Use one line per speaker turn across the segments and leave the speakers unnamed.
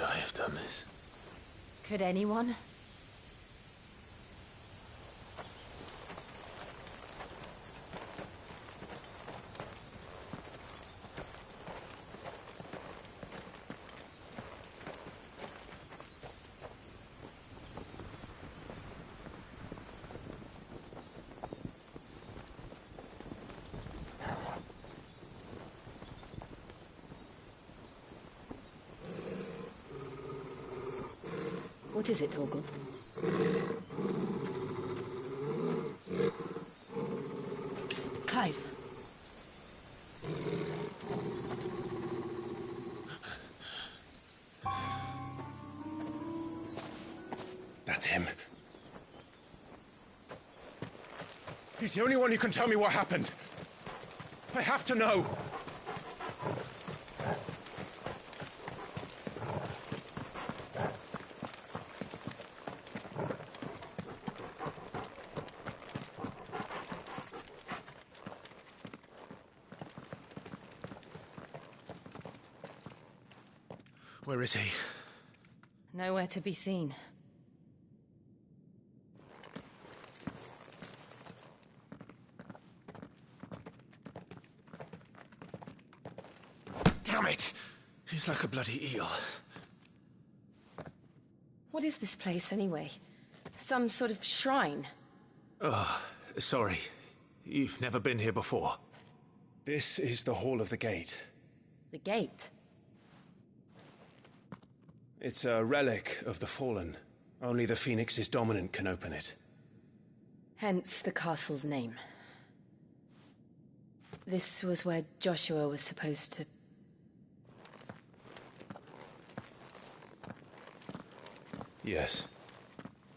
Could I have done this?
Could anyone? What is it, Torgal? Clive.
That's him. He's the only one who can tell me what happened. I have to know. Where is he?
Nowhere to be seen.
Damn it! He's like a bloody eel.
What is this place, anyway? Some sort of shrine?
Oh, sorry. You've never been here before. This is the Hall of the Gate.
The gate?
It's a relic of the Fallen. Only the Phoenix's dominant can open it.
Hence the castle's name. This was where Joshua was supposed to...
Yes.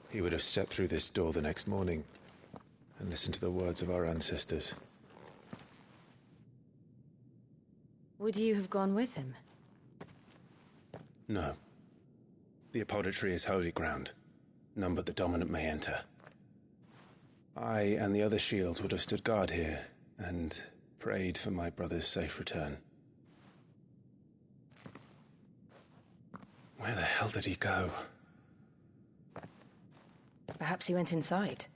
He would have stepped through this door the next morning and listened to the words of our ancestors.
Would you have gone with him?
No. The apodatory is holy ground. None but the dominant may enter. I and the other shields would have stood guard here and prayed for my brother's safe return. Where the hell did he go?
Perhaps he went inside.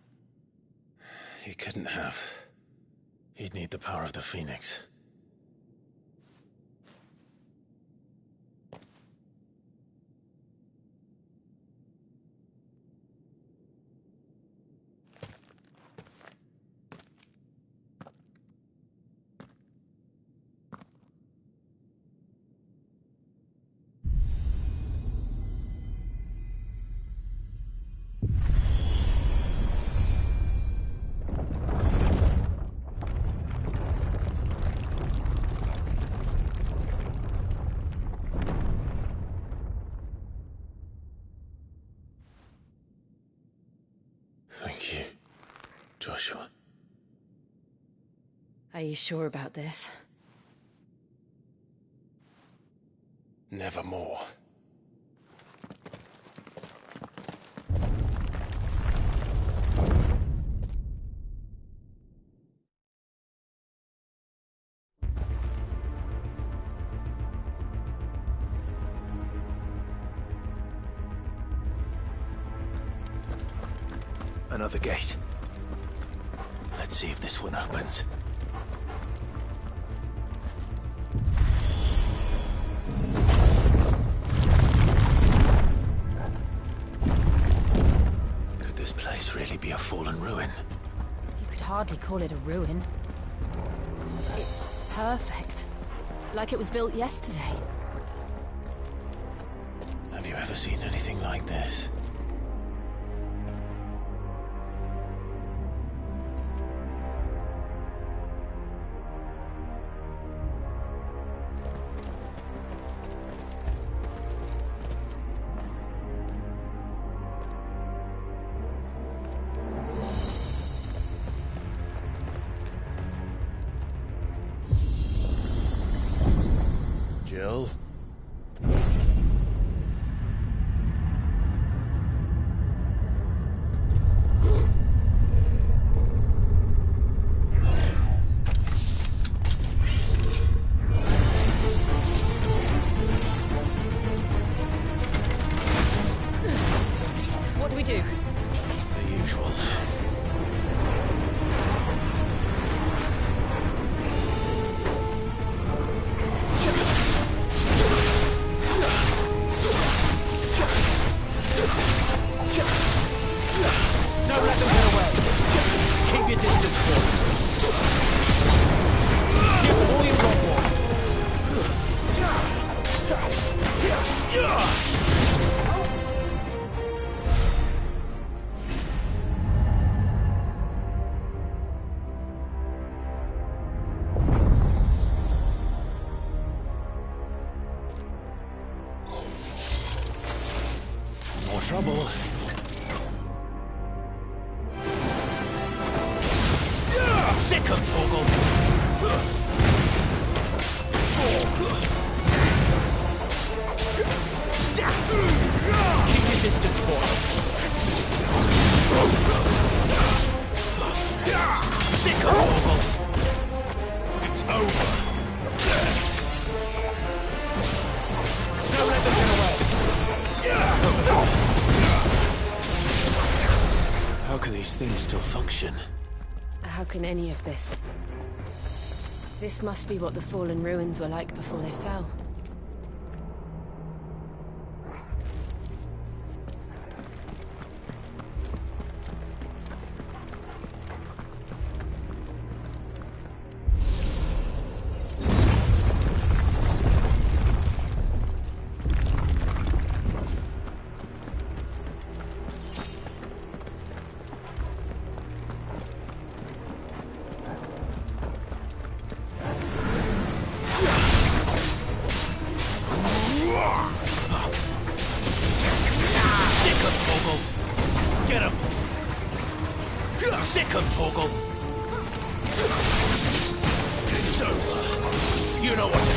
He couldn't have. He'd need the power of the Phoenix. Thank you, Joshua.
Are you sure about this?
Nevermore. Another gate. Let's see if this one opens. Could this place really be a fallen ruin?
You could hardly call it a ruin. It's perfect. Like it was built yesterday.
Have you ever seen anything like this? Jill? More trouble.
Sick of Toggle! Keep your distance, boy. Sick of Toggle! It's over. Don't let them get away.
How can these things still function?
How can any of this? This must be what the fallen ruins were like before they fell.
Sick of Toggle! It's over. You know what to do.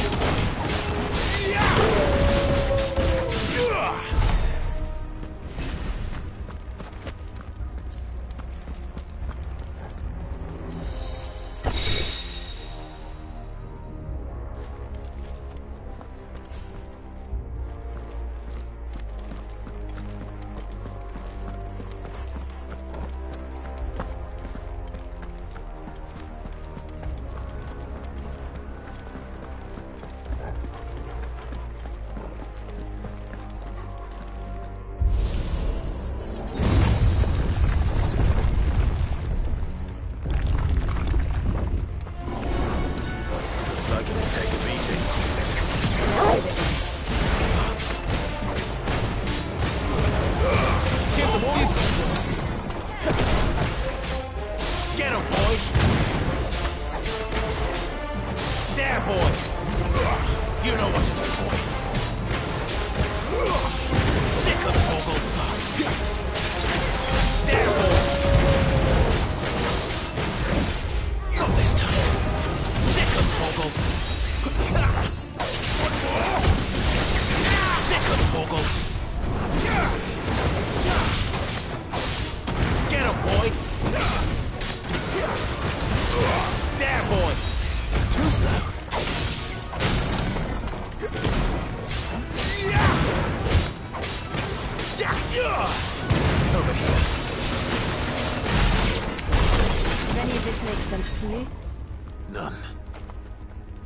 None.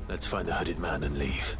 Let's find the hooded man and leave.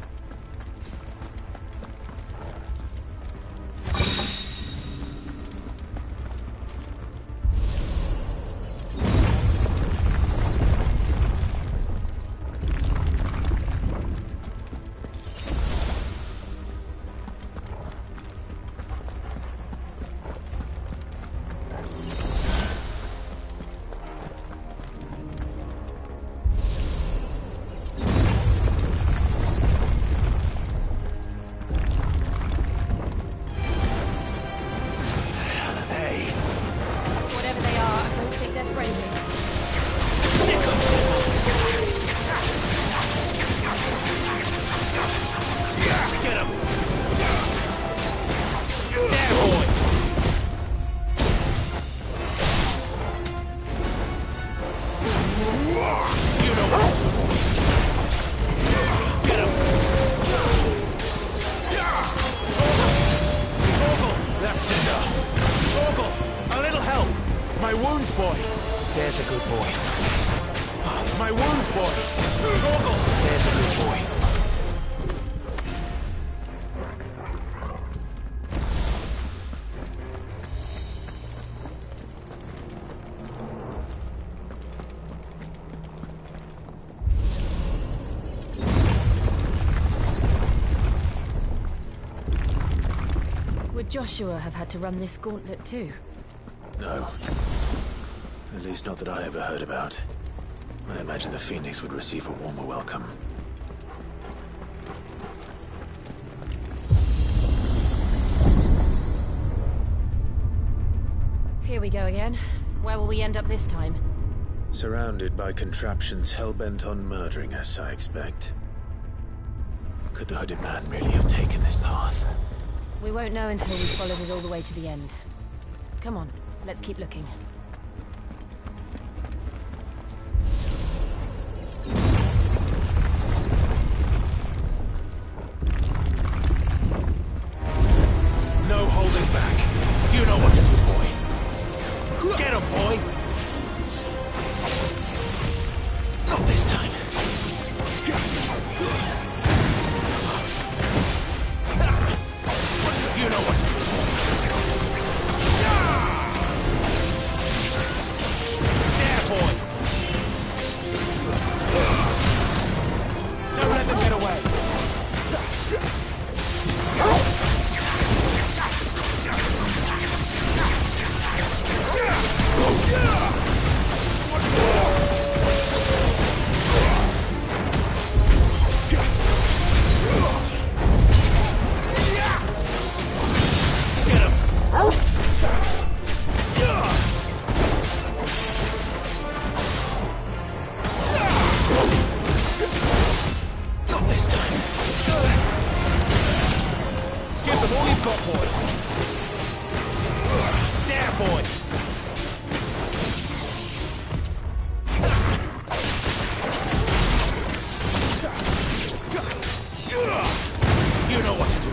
Would Joshua have had to run this gauntlet too?
No. At least not that I ever heard about. I imagine the Phoenix would receive a warmer welcome.
Here we go again. Where will we end up this time?
Surrounded by contraptions hell-bent on murdering us, I expect. Could the hooded man really have taken this path?
We won't know until we've followed it all the way to the end. Come on, let's keep looking.
No holding back. You know what to do, boy. Get him, boy! Not this time. You know what to do. There, boy! Don't let them get away. Not this time. Give them all you've got, boy. There, boy. You know what to do.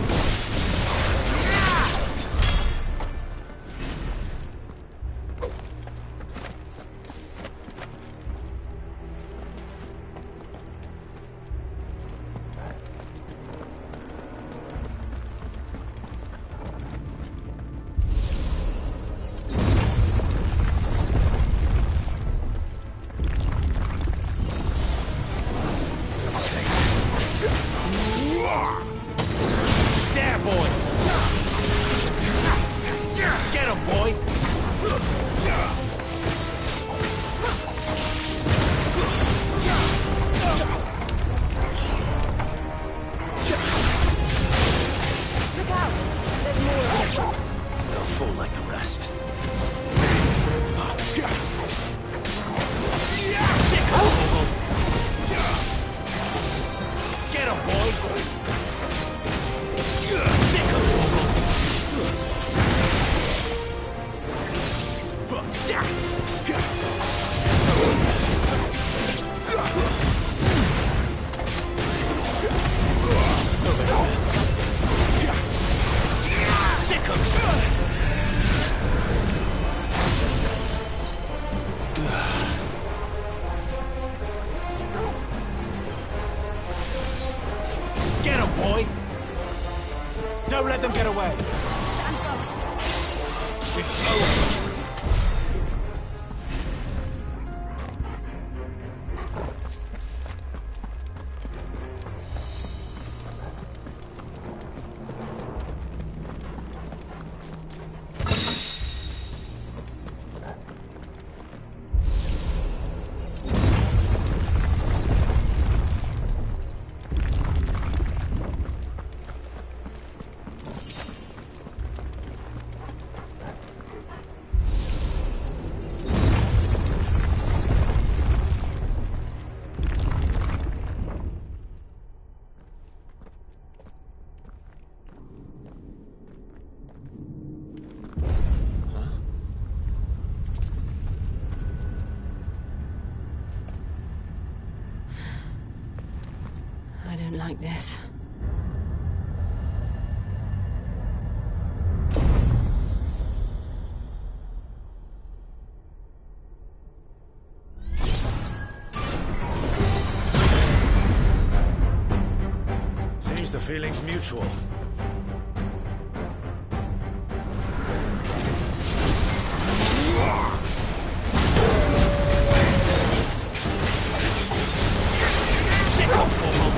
There, boy! Get him, boy!
Look out! There's more of them.
They'll fall like the rest. Sick of Get him, boy! Sick of Sick of Get him, boy! Don't let them get away!
Stand fast.
It's over!
I don't like this.
Seems the feeling's mutual. Sick of trouble.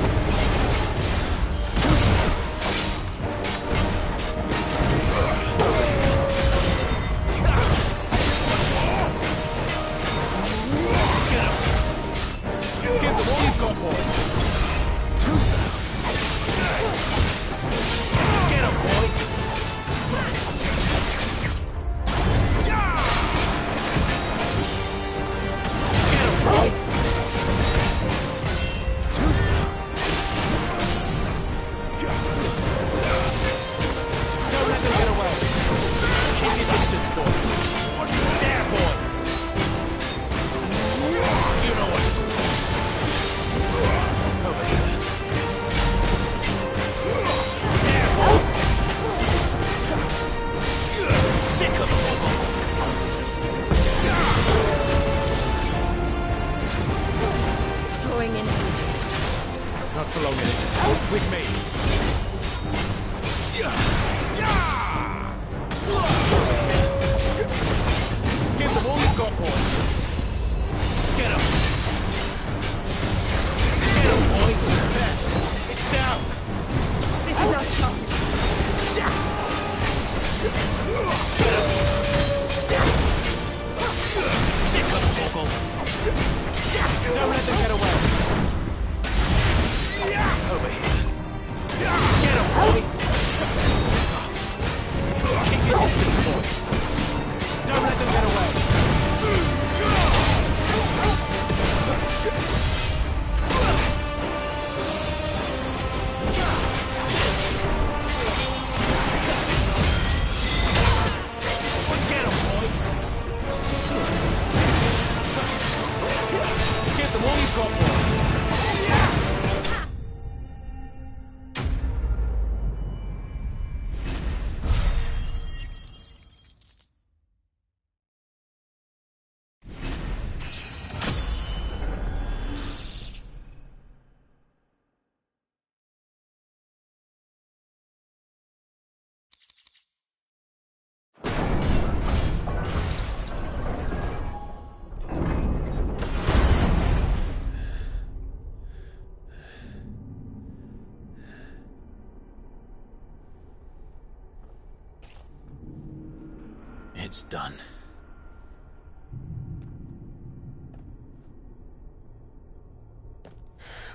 It's done.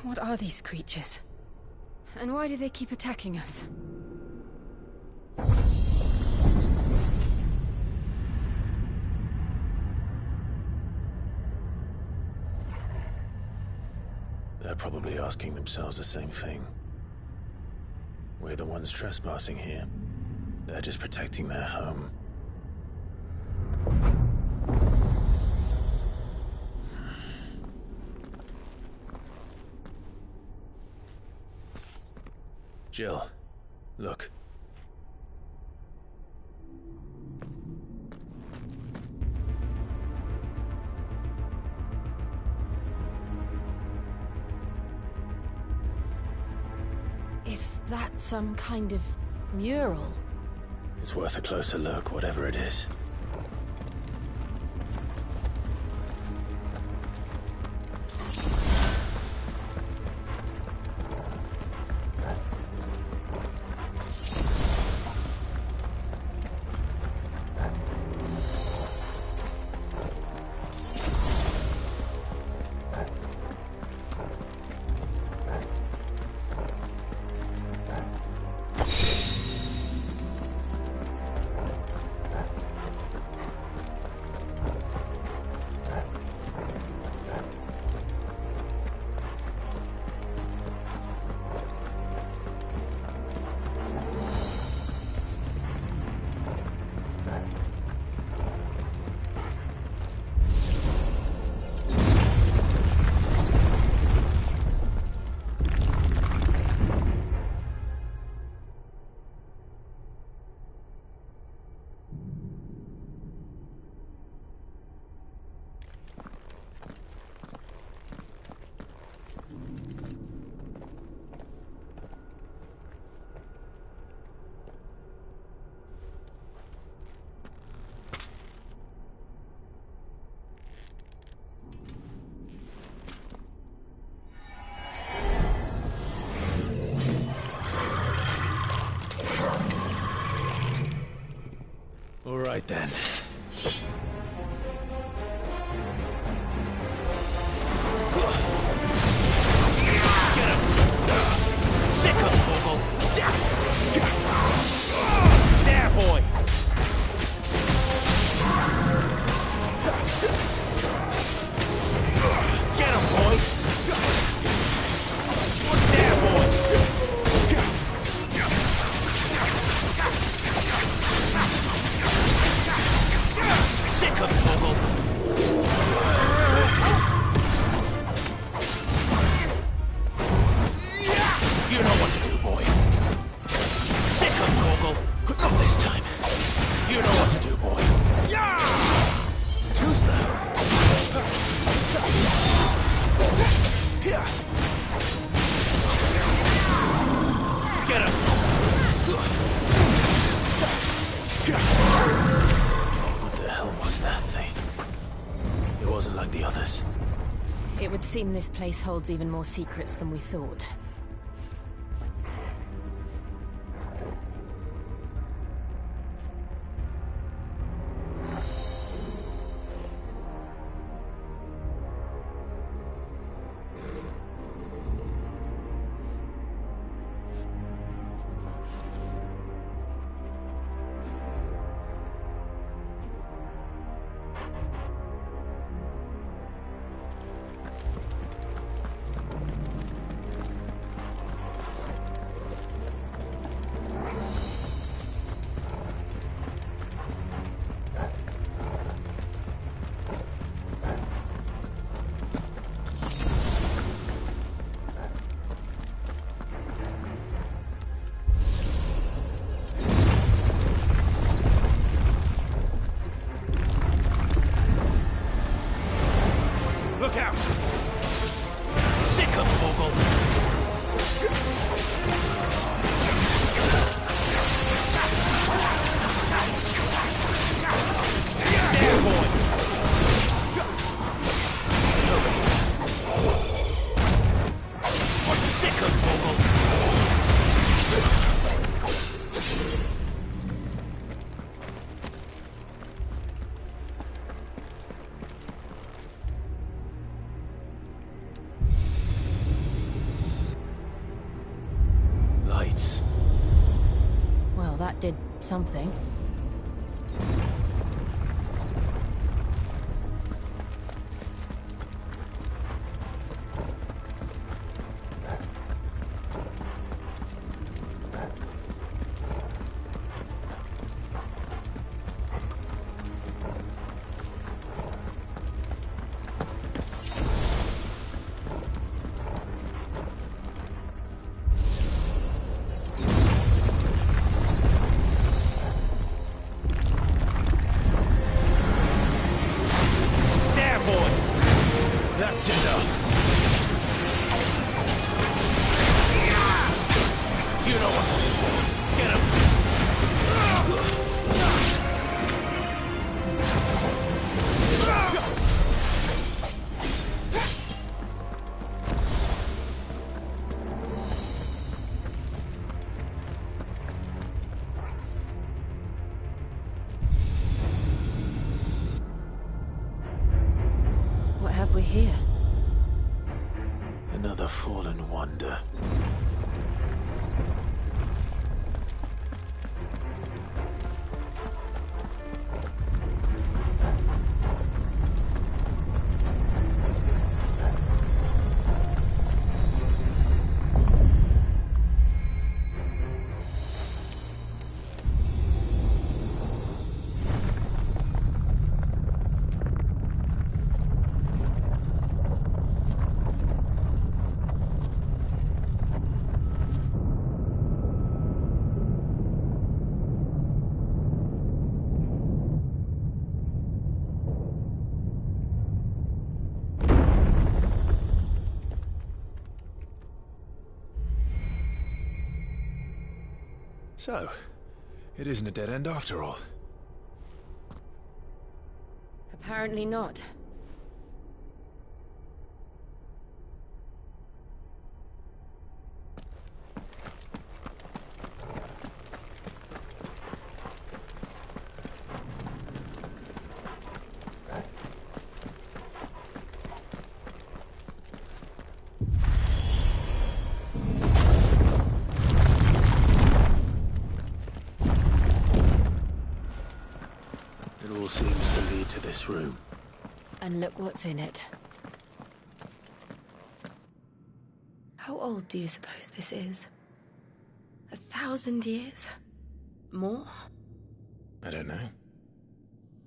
What are these creatures? And why do they keep attacking us?
They're probably asking themselves the same thing. We're the ones trespassing here. They're just protecting their home. Jill, look.
Is that some kind of mural?
It's worth a closer look, whatever it is. All right then.
Sick of Torgal! There, boy! Get him, boy! There, boy! Sick of Torgal! You know what to do, boy. Sick of Torgal. Not this time. You know what to do, boy. Too slow. Get him.
What the hell was that thing? It wasn't like the others.
It would seem this place holds even more secrets than we thought. that did something.
That's enough. You know what to do. Get him.
What have we here?
Another fallen wonder. So, it isn't a dead end after all.
Apparently not.
It all seems to lead to this room.
And look what's in it.
How old do you suppose this is? 1,000 years? More?
I don't know.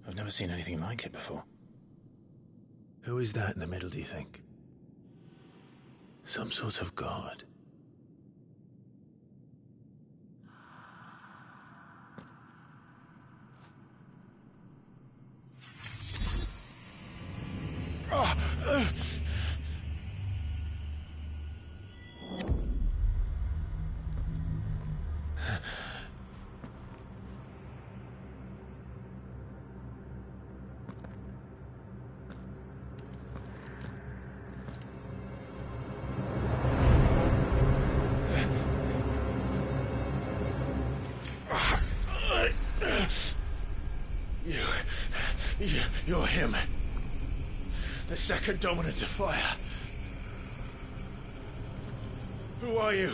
I've never seen anything like it before. Who is that in the middle, do you think? Some sort of god?
You're him. The second dominant of fire. Who are you?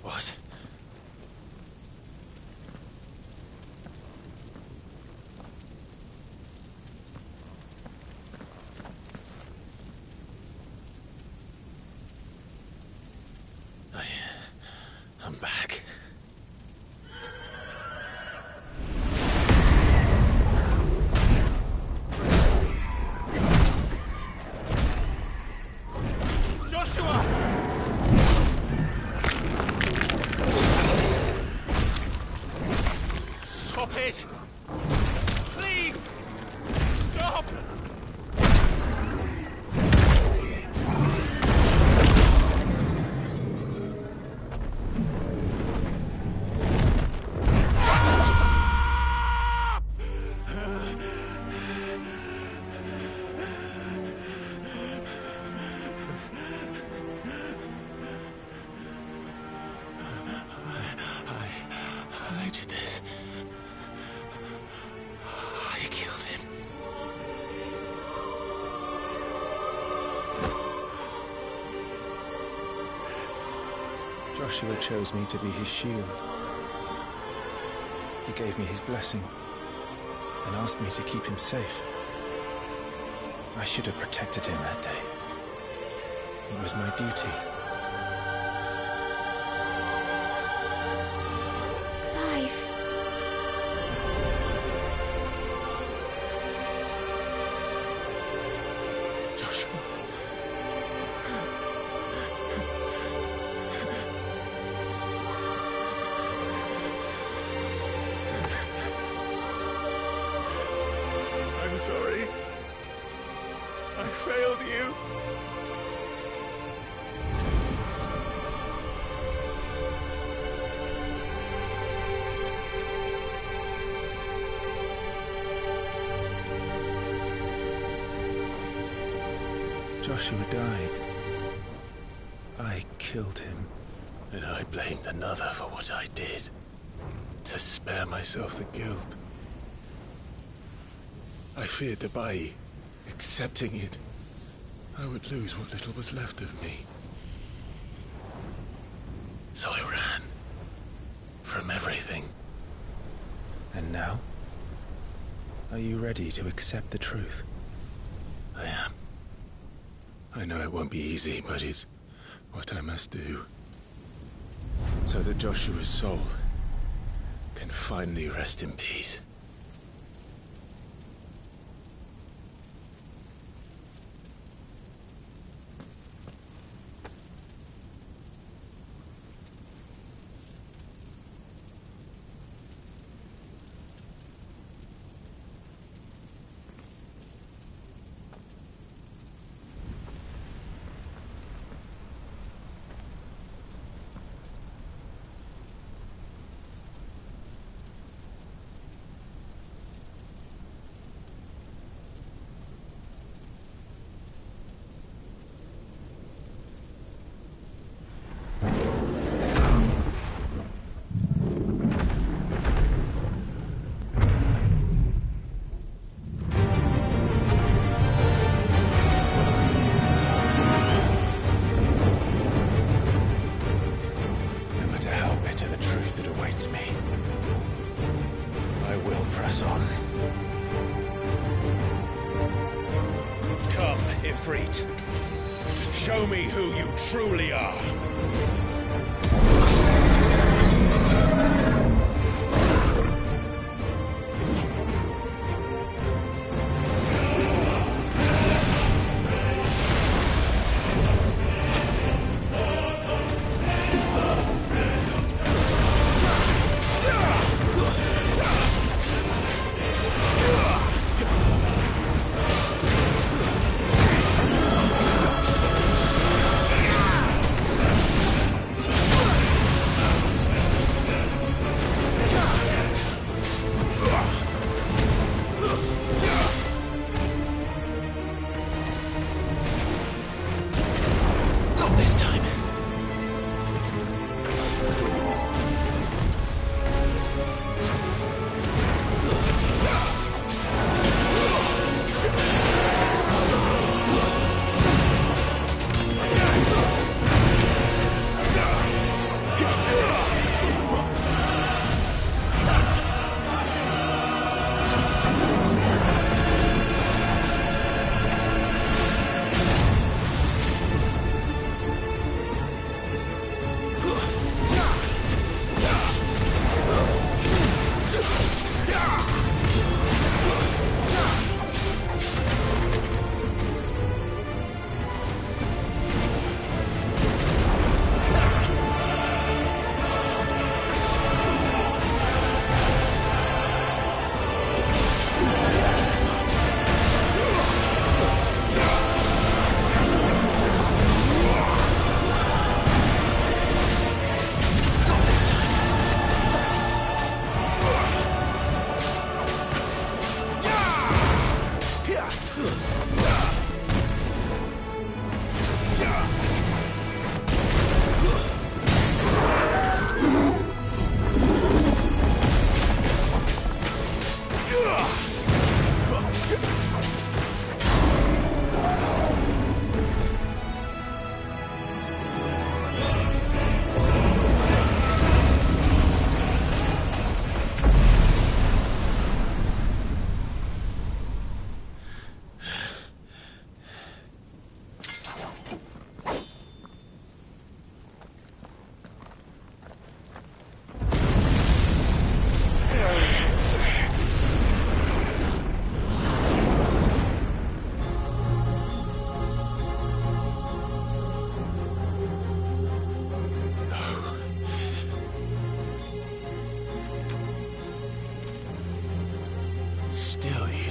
What? I'm back.
Joshua! Stop it! Please! Stop!
Joshua chose me to be his shield. He gave me his blessing and asked me to keep him safe. I should have protected him that day. It was my duty.
Clive.
Joshua. I'm sorry. I failed you.
Joshua died. I killed him.
And I blamed another for what I did, to spare myself the guilt. I feared that by accepting it, I would lose what little was left of me. So I ran from everything.
And now? Are you ready to accept the truth?
I am. I know it won't be easy, but it's what I must do. So that Joshua's soul can finally rest in peace.
Show me who you truly are.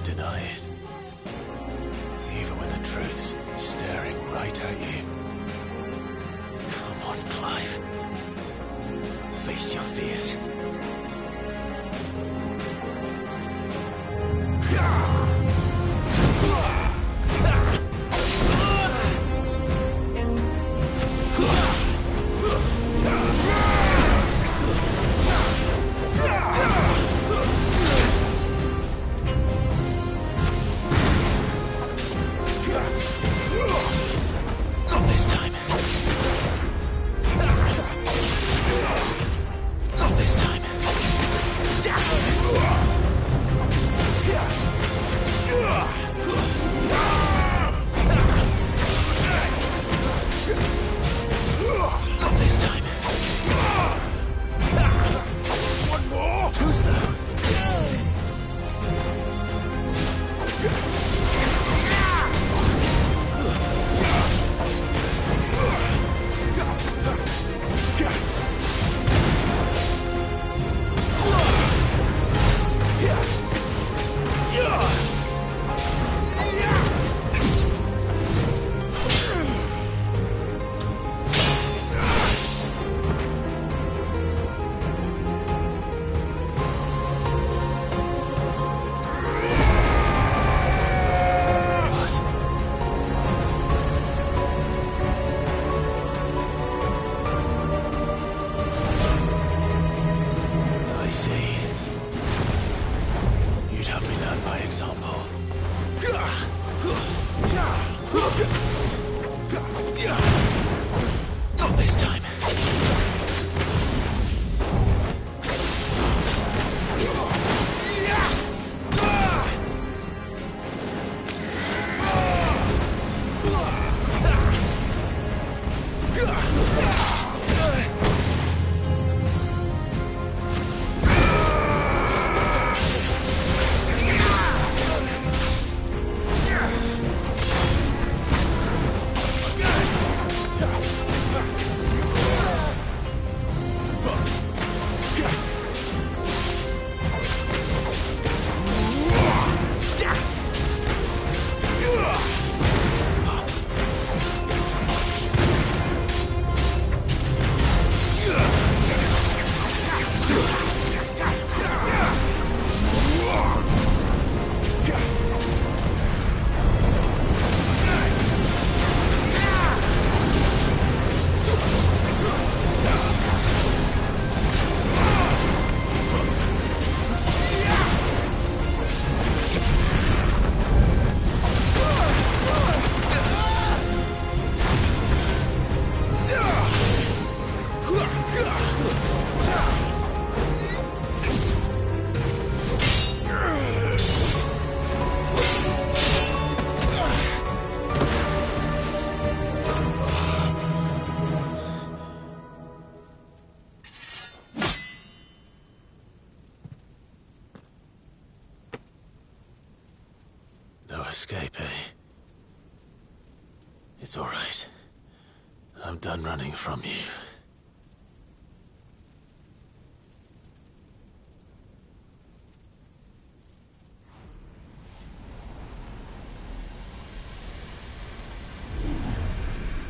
deny it. Even when the truth's staring right at you.
Come on, Clive. Face your fears. Not this time. Not this time. Not this time. One more. Too slow.
I see. You'd have me learn by example.
Not this time.
No escape, eh? It's all right. I'm done running from you.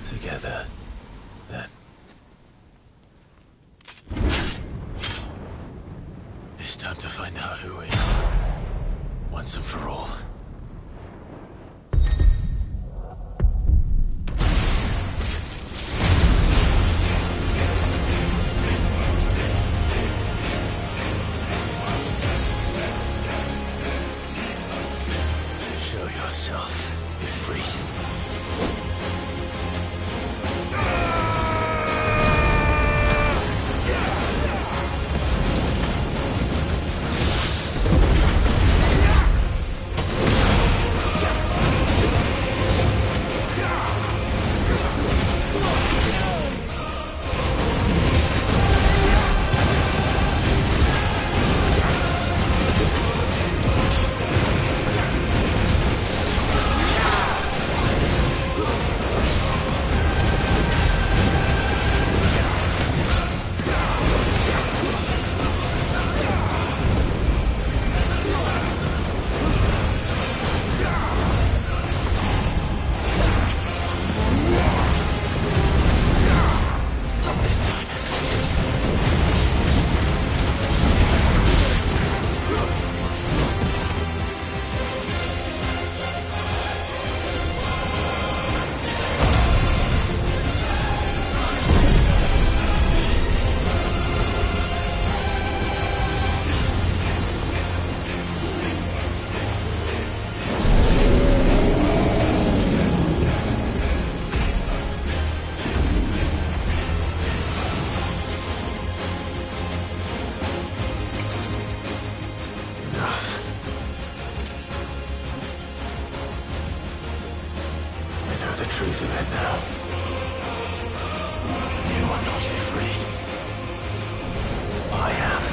Together, then. It's time to find out who we are, once and for all. Show yourself, Ifrit. truth of it now. You are not afraid. I am.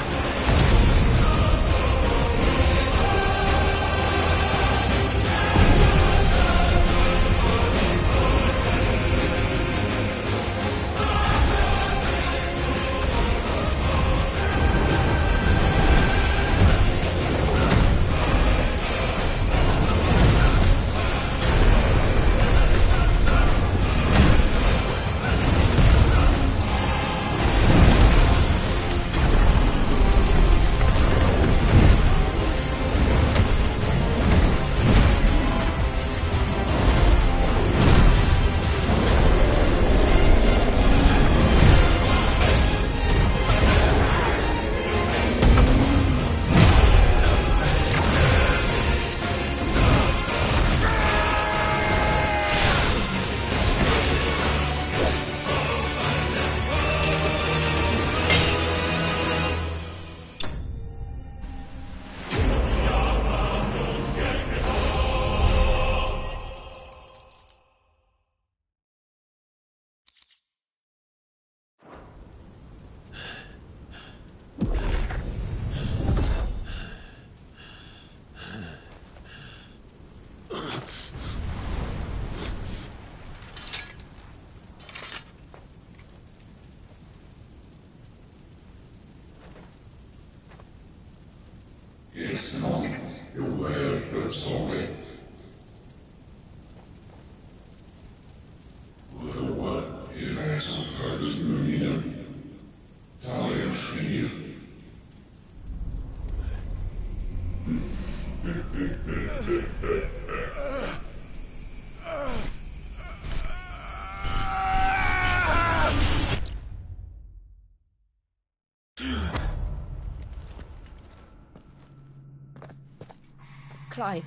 Clive,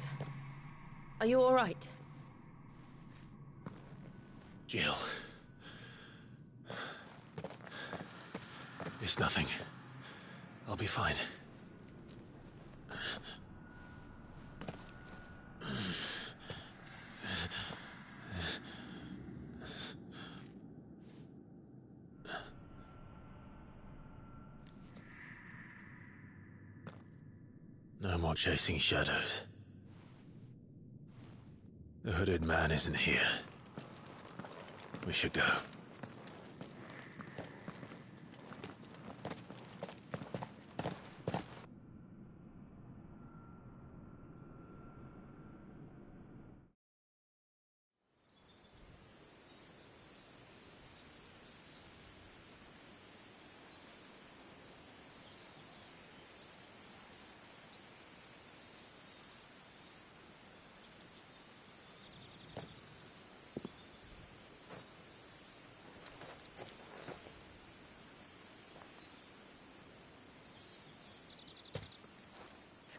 are you all right?
Jill. It's nothing. I'll be fine. No more chasing shadows. The hooded man isn't here. We should go.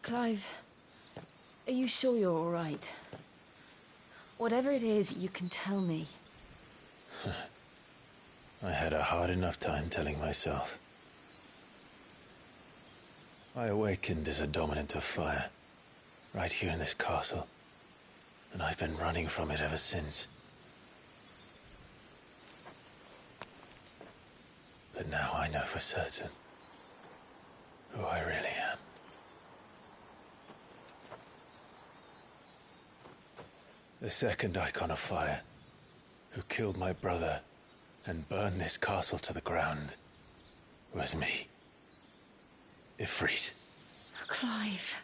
Clive, are you sure you're all right? Whatever it is, you can tell me.
I had a hard enough time telling myself. I awakened as a dominant of fire, right here in this castle, and I've been running from it ever since. But now I know for certain who I really am. The second icon of fire, who killed my brother and burned this castle to the ground, was me. Ifrit.
Clive.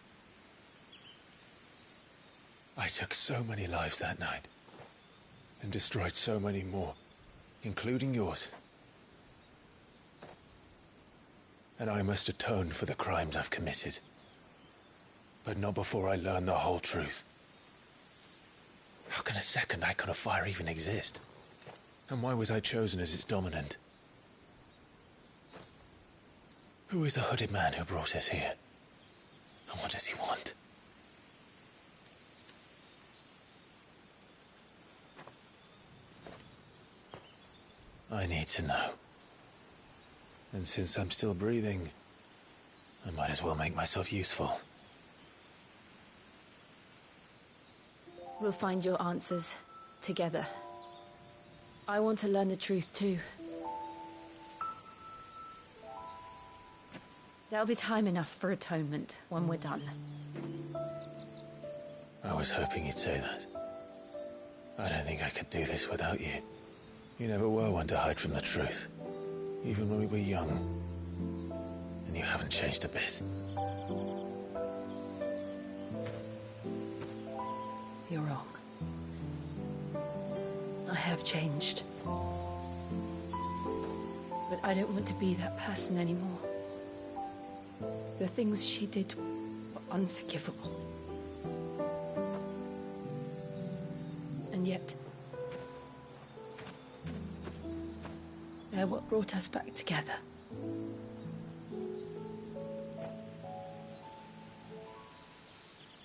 I took so many lives that night, and destroyed so many more, including yours. And I must atone for the crimes I've committed. But not before I learn the whole truth. How can a second icon of fire even exist? And why was I chosen as its dominant? Who is the hooded man who brought us here? And what does he want? I need to know. And since I'm still breathing, I might as well make myself useful.
We'll find your answers together. I want to learn the truth too. There'll be time enough for atonement when we're done.
I was hoping you'd say that. I don't think I could do this without you. You never were one to hide from the truth, even when we were young. And you haven't changed a bit.
You're wrong. I have changed. But I don't want to be that person anymore. The things she did were unforgivable. And yet, they're what brought us back together.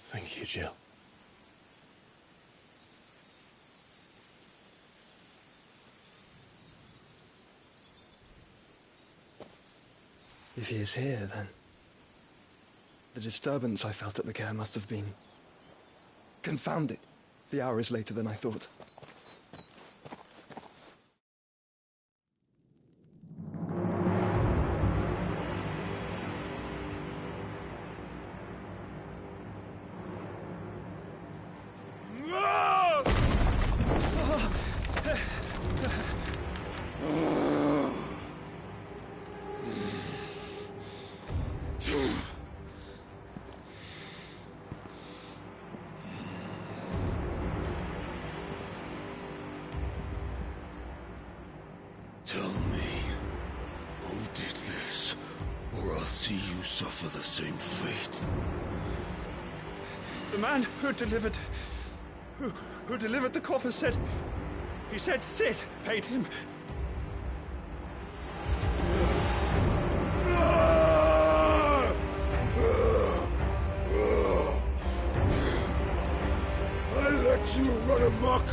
Thank you, Jill.
If he is here, then the disturbance I felt at the care must have been confounded. The hour is later than I thought.
Tell me, who did this, or I'll see you suffer the same fate.
The man who delivered the coffer said... He said Sid paid him.
I let you run amok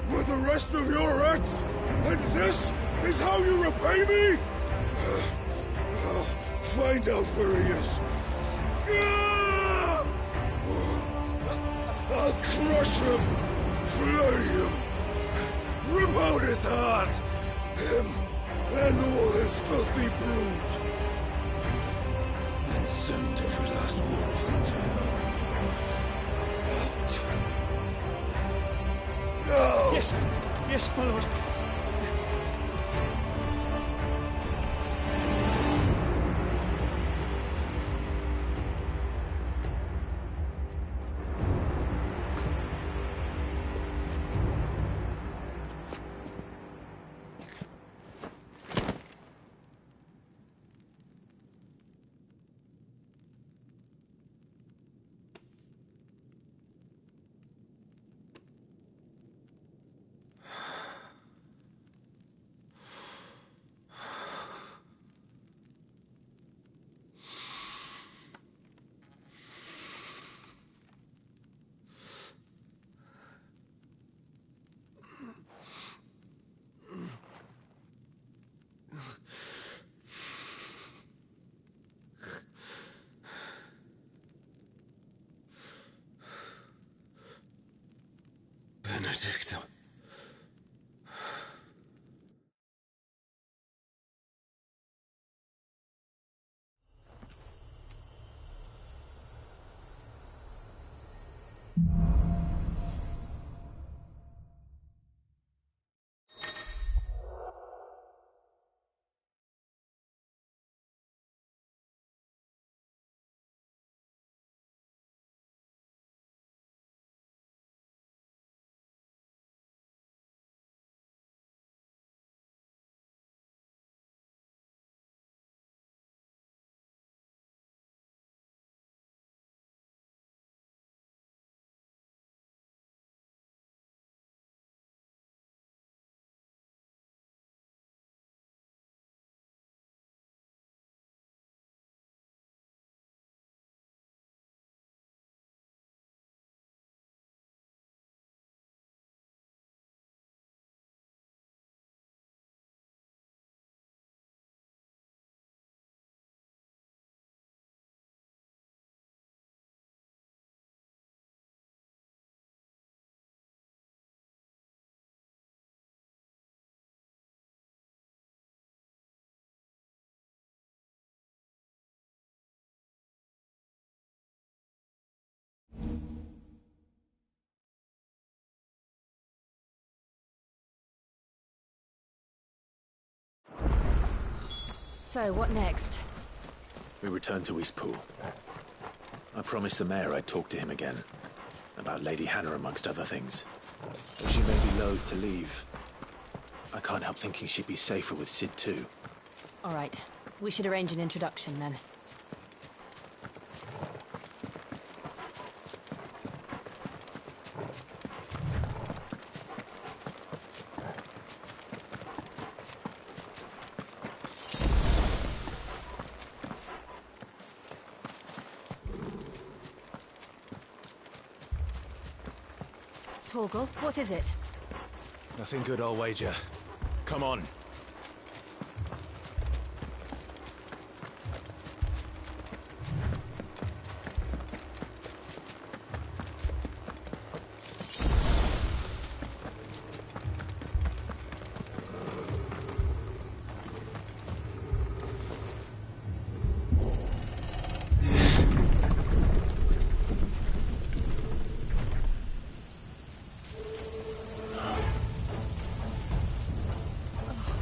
with the rest of your rats, and this is how you repay me? Find out where he is. I'll crush him, flay him, rip out his heart, him and all his filthy brood, and send every last one of them to out. No!
Yes, my lord.
Benedicta.
So, what next?
We return to Eastpool. I promised the mayor I'd talk to him again. About Lady Hannah, amongst other things. Though she may be loath to leave, I can't help thinking she'd be safer with Sid too.
All right. We should arrange an introduction, then. Torgal, what is it?
Nothing good, I'll wager. Come on.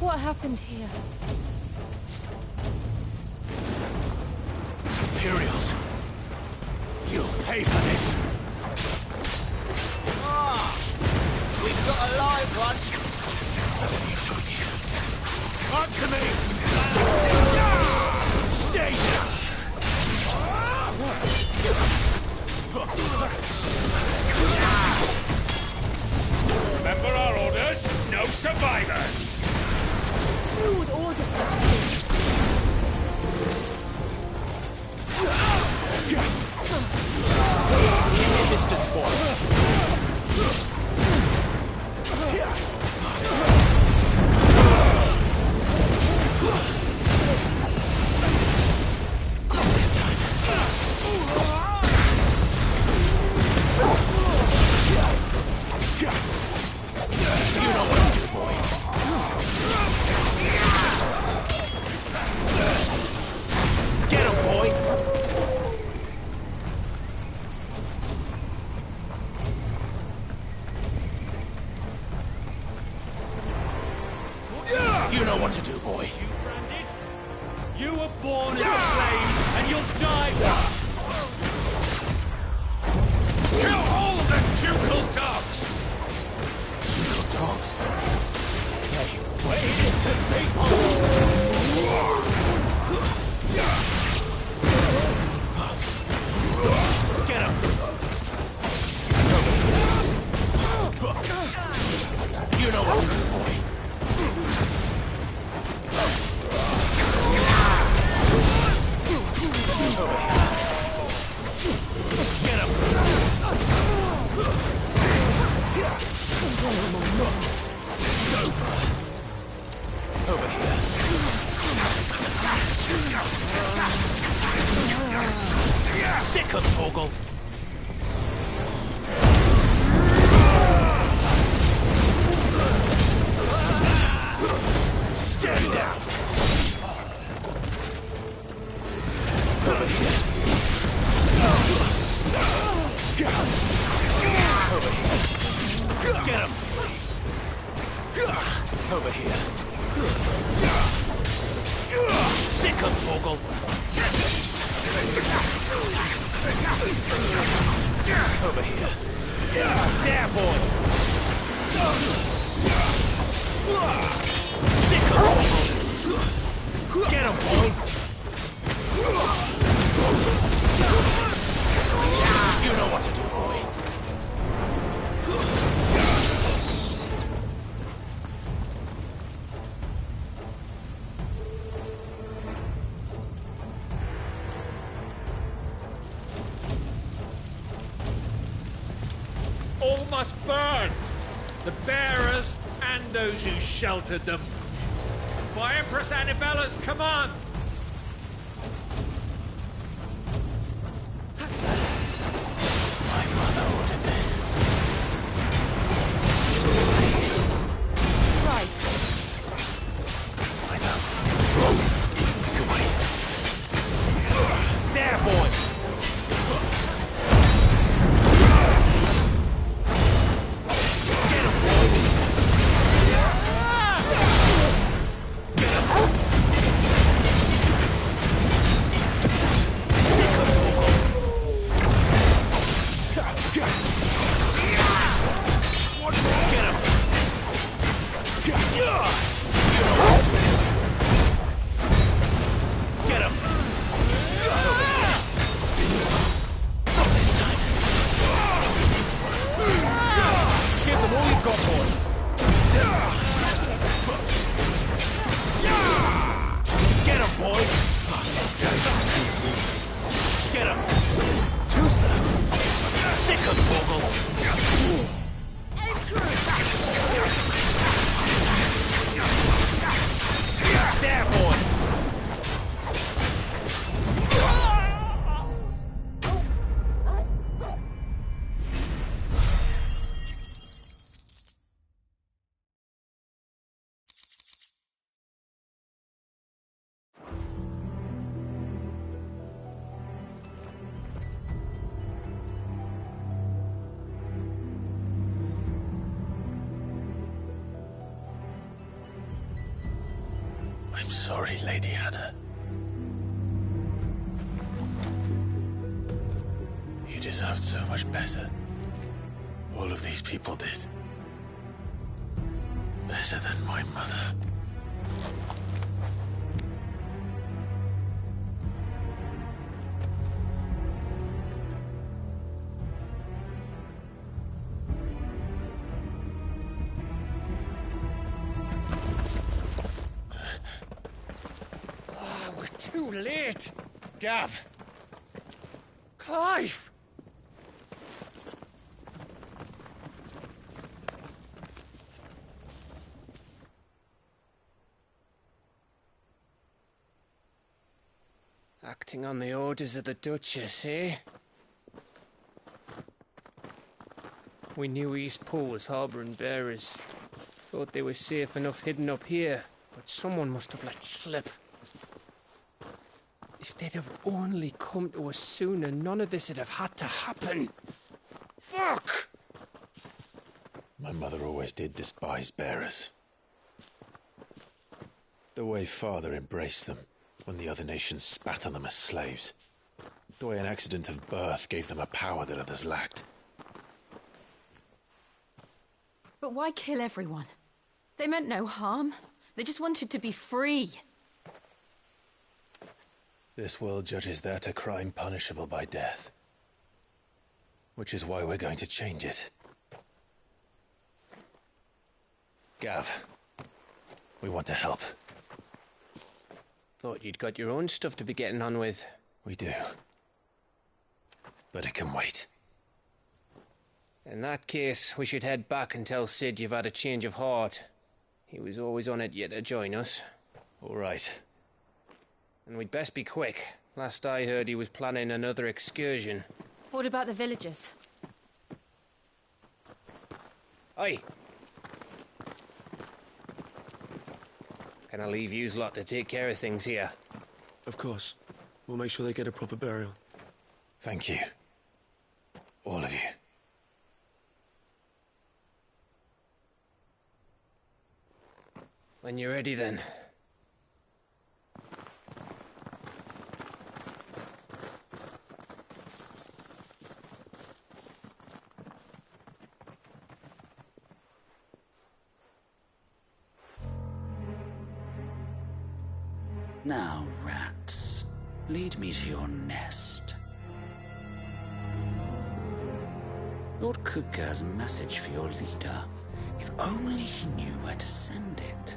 What happened here?
Imperials! You'll pay for this!
We've got a live one.
Answer me! Stay down!
Remember our orders? No survivors!
Who would order such a thing?
Keep your distance, boy. You know what to do, boy. Get him, boy! You know what to do, boy.
You branded? You were born as a slave, and you'll die one! Kill all the ducal dogs!
Ducal dogs? Hey,
We're innocent people!
get him! You know what to do, boy. Get him! Over here. Sick of Torgal. Stay down. Over here. Over here. Get him. Over here. Sick of Torgal. Over here. There, boy. Sick of Torgal. Get him, boy. You know what to do, boy.
All must burn! The bearers and those who sheltered them. By Empress Annibella's command!
My mother ordered this.
Right.
I know. You can wait. There, boy! Get him, boy! Get him!
trouble. There, boy.
I'm sorry, Lady Hannah. You deserved so much better. All of these people did. Better than my mother.
Too late! Gav! Clive! Acting on the orders of the Duchess, eh? We knew Eastpool was harbouring bearers. Thought they were safe enough hidden up here, but someone must have let slip. If they'd have only come to us sooner, none of this would have had to happen. Fuck!
My mother always did despise bearers. The way Father embraced them when the other nations spat on them as slaves. The way an accident of birth gave them a power that others lacked.
But why kill everyone? They meant no harm. They just wanted to be free.
This world judges that a crime punishable by death. Which is why we're going to change it. Gav, we want to help.
Thought you'd got your own stuff to be getting on with.
We do. But it can wait.
In that case, we should head back and tell Sid you've had a change of heart. He was always on it yet to join us.
All right.
And we'd best be quick. Last I heard, he was planning another excursion.
What about the villagers?
Aye. Can I leave yous lot to take care of things here?
Of course. We'll make sure they get a proper burial.
Thank you. All of you.
When you're ready, then.
Now, rats, lead me to your nest. Lord Kupka has a message for your leader. If only he knew where to send it.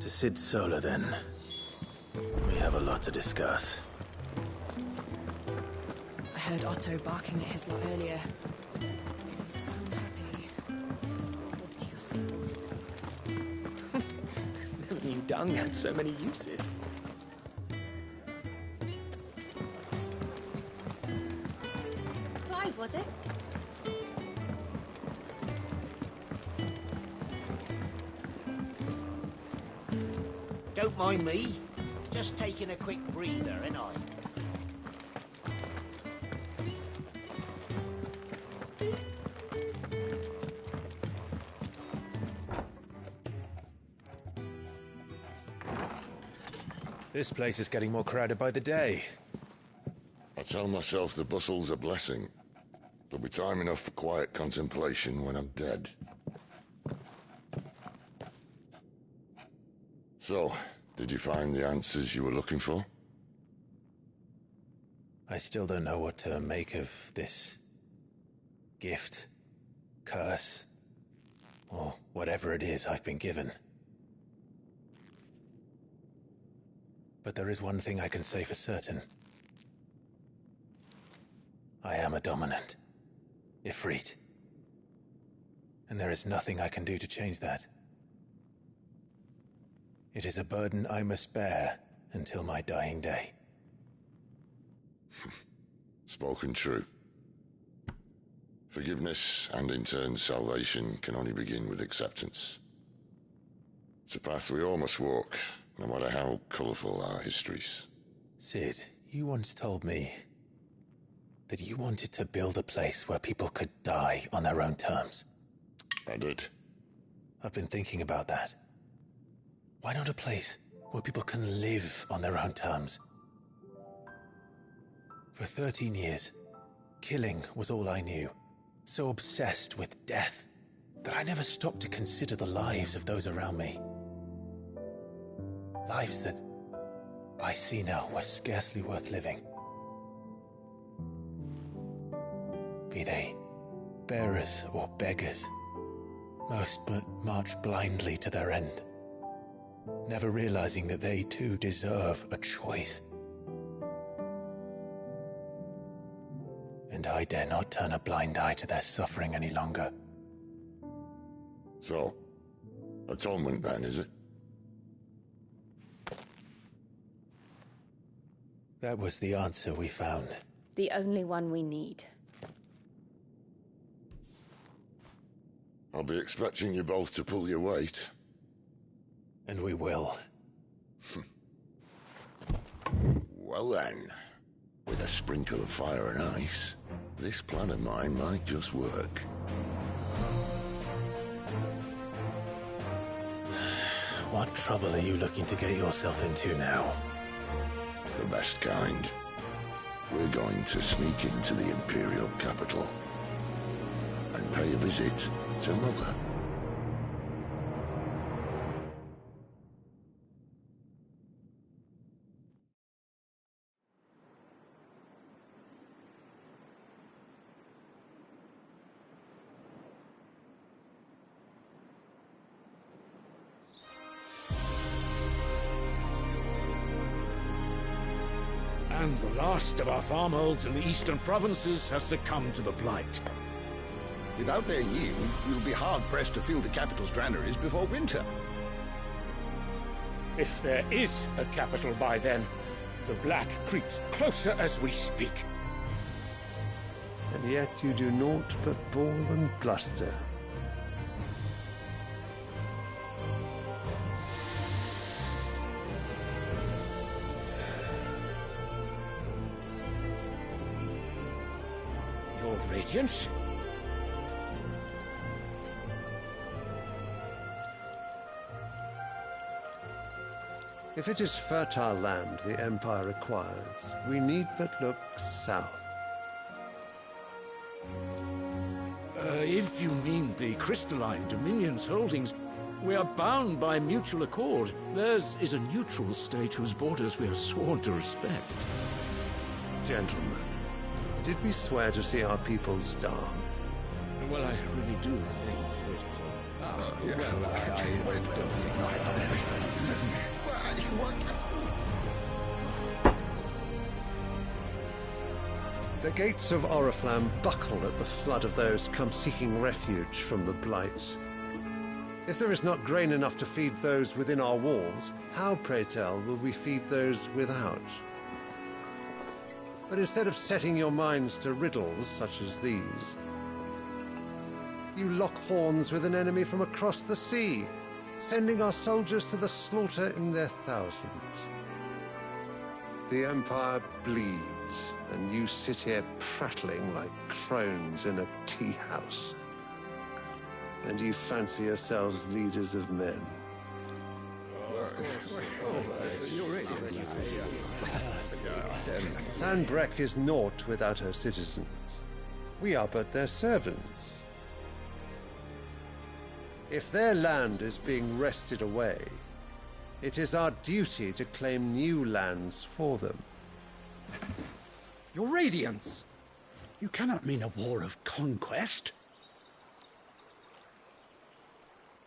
To Sid Solar, then. We
We have a lot to discuss.
I heard Otto barking at his lot earlier. Didn't sound happy. What do you suppose it
Never knew dung had so many uses.
Clive, was it?
Don't mind me. Just taking a quick breather, ain't I?
This place is getting more crowded by the day.
I tell myself the bustle's a blessing. There'll be time enough for quiet contemplation when I'm dead. So, did you find the answers you were looking for?
I still don't know what to make of this gift, curse, or whatever it is I've been given. But there is one thing I can say for certain. I am a dominant, Ifrit. And there is nothing I can do to change that. It is a burden I must bear until my dying day.
Spoken true. Forgiveness, and in turn salvation, can only begin with acceptance. It's a path we all must walk, no matter how colourful our histories.
Sid, you once told me that you wanted to build a place where people could die on their own terms.
I did.
I've been thinking about that. Why not a place where people can live on their own terms? For 13 years, killing was all I knew. So obsessed with death that I never stopped to consider the lives of those around me. Lives that I see now were scarcely worth living. Be they bearers or beggars, most march blindly to their end, never realizing that they too deserve a choice. And I dare not turn a blind eye to their suffering any longer.
So, atonement then, is it?
That was the answer we found.
The only one we need.
I'll be expecting you both to pull your weight.
And we will.
Well then, with a sprinkle of fire and ice, this plan of mine might just work.
What trouble are you looking to get yourself into now?
The best kind. We're going to sneak into the Imperial capital and pay a visit to Mother.
And the last of our farmholds in the eastern provinces has succumbed to the blight.
Without their yield, we'll be hard-pressed to fill the capital's granaries before winter.
If there is a capital by then, the black creeps closer as we speak.
And yet you do naught but bawl and bluster.
Your Radiance?
If it is fertile land the Empire requires, we need but look south.
If you mean the crystalline Dominion's holdings, we are bound by mutual accord. Theirs is a neutral state whose borders we have sworn to respect.
Gentlemen, did we swear to see our people starve?
Well, I really do think that...
The gates of Oriflamme buckle at the flood of those come seeking refuge from the Blight. If there is not grain enough to feed those within our walls, how, pray tell, will we feed those without? But instead of setting your minds to riddles such as these, you lock horns with an enemy from across the sea, sending our soldiers to the slaughter in their thousands. The Empire bleeds, and you sit here prattling like crones in a tea house. And you fancy yourselves leaders of men. Sanbreque is naught without her citizens. We are but their servants. If their land is being wrested away, it is our duty to claim new lands for them.
Your Radiance! You cannot mean a war of conquest.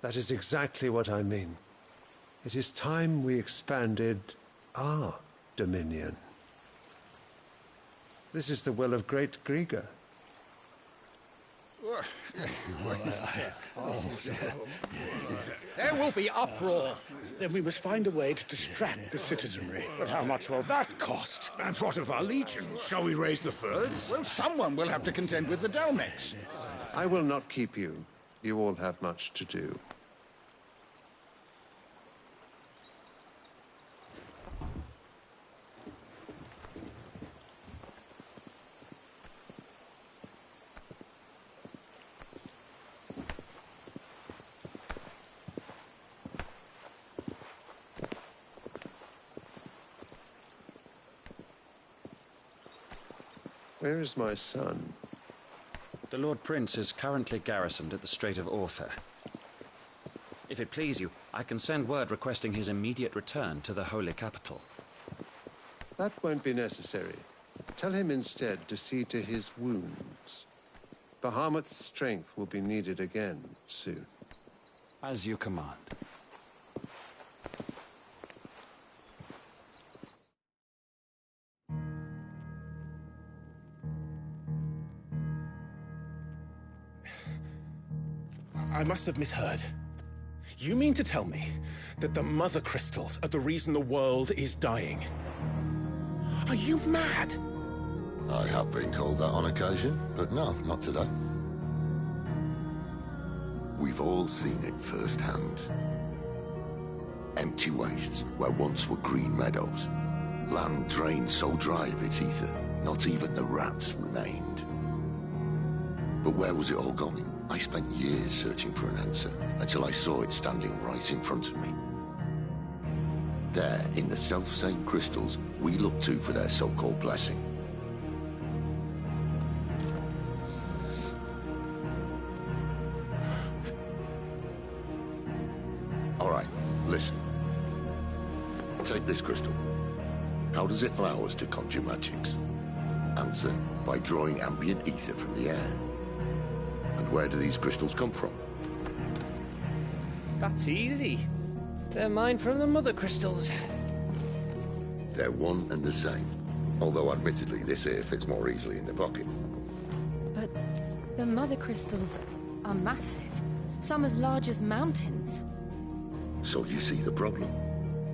That is exactly what I mean. It is time we expanded our dominion. This is the will of great Griga.
There will be uproar. Then we must find a way to distract the citizenry. But how much will that cost?
And what of our legions? Shall we raise the Fyrds?
Well, someone will have to contend with the Dalmex.
I will not keep you. You all have much to do. Where is my son?
The Lord Prince is currently garrisoned at the Strait of Author. If it please you, I can send word requesting his immediate return to the Holy Capital.
That won't be necessary. Tell him instead to see to his wounds. Bahamut's strength will be needed again soon.
As you command.
I must have misheard. You mean to tell me that the Mother Crystals are the reason the world is dying? Are you mad?
I have been called that on occasion, but no, not today. We've all seen it firsthand. Empty wastes where once were green meadows. Land drained so dry of its ether, not even the rats remained. But where was it all going? I spent years searching for an answer, until I saw it standing right in front of me. There, in the self-same crystals we look to for their so-called blessing. All right, listen. Take this crystal. How does it allow us to conjure magics? Answer, by drawing ambient ether from the air. And where do these crystals come from?
That's easy. They're mine from the Mother Crystals.
They're one and the same. Although admittedly this here fits more easily in the pocket.
But the Mother Crystals are massive. Some as large as mountains.
So you see the problem.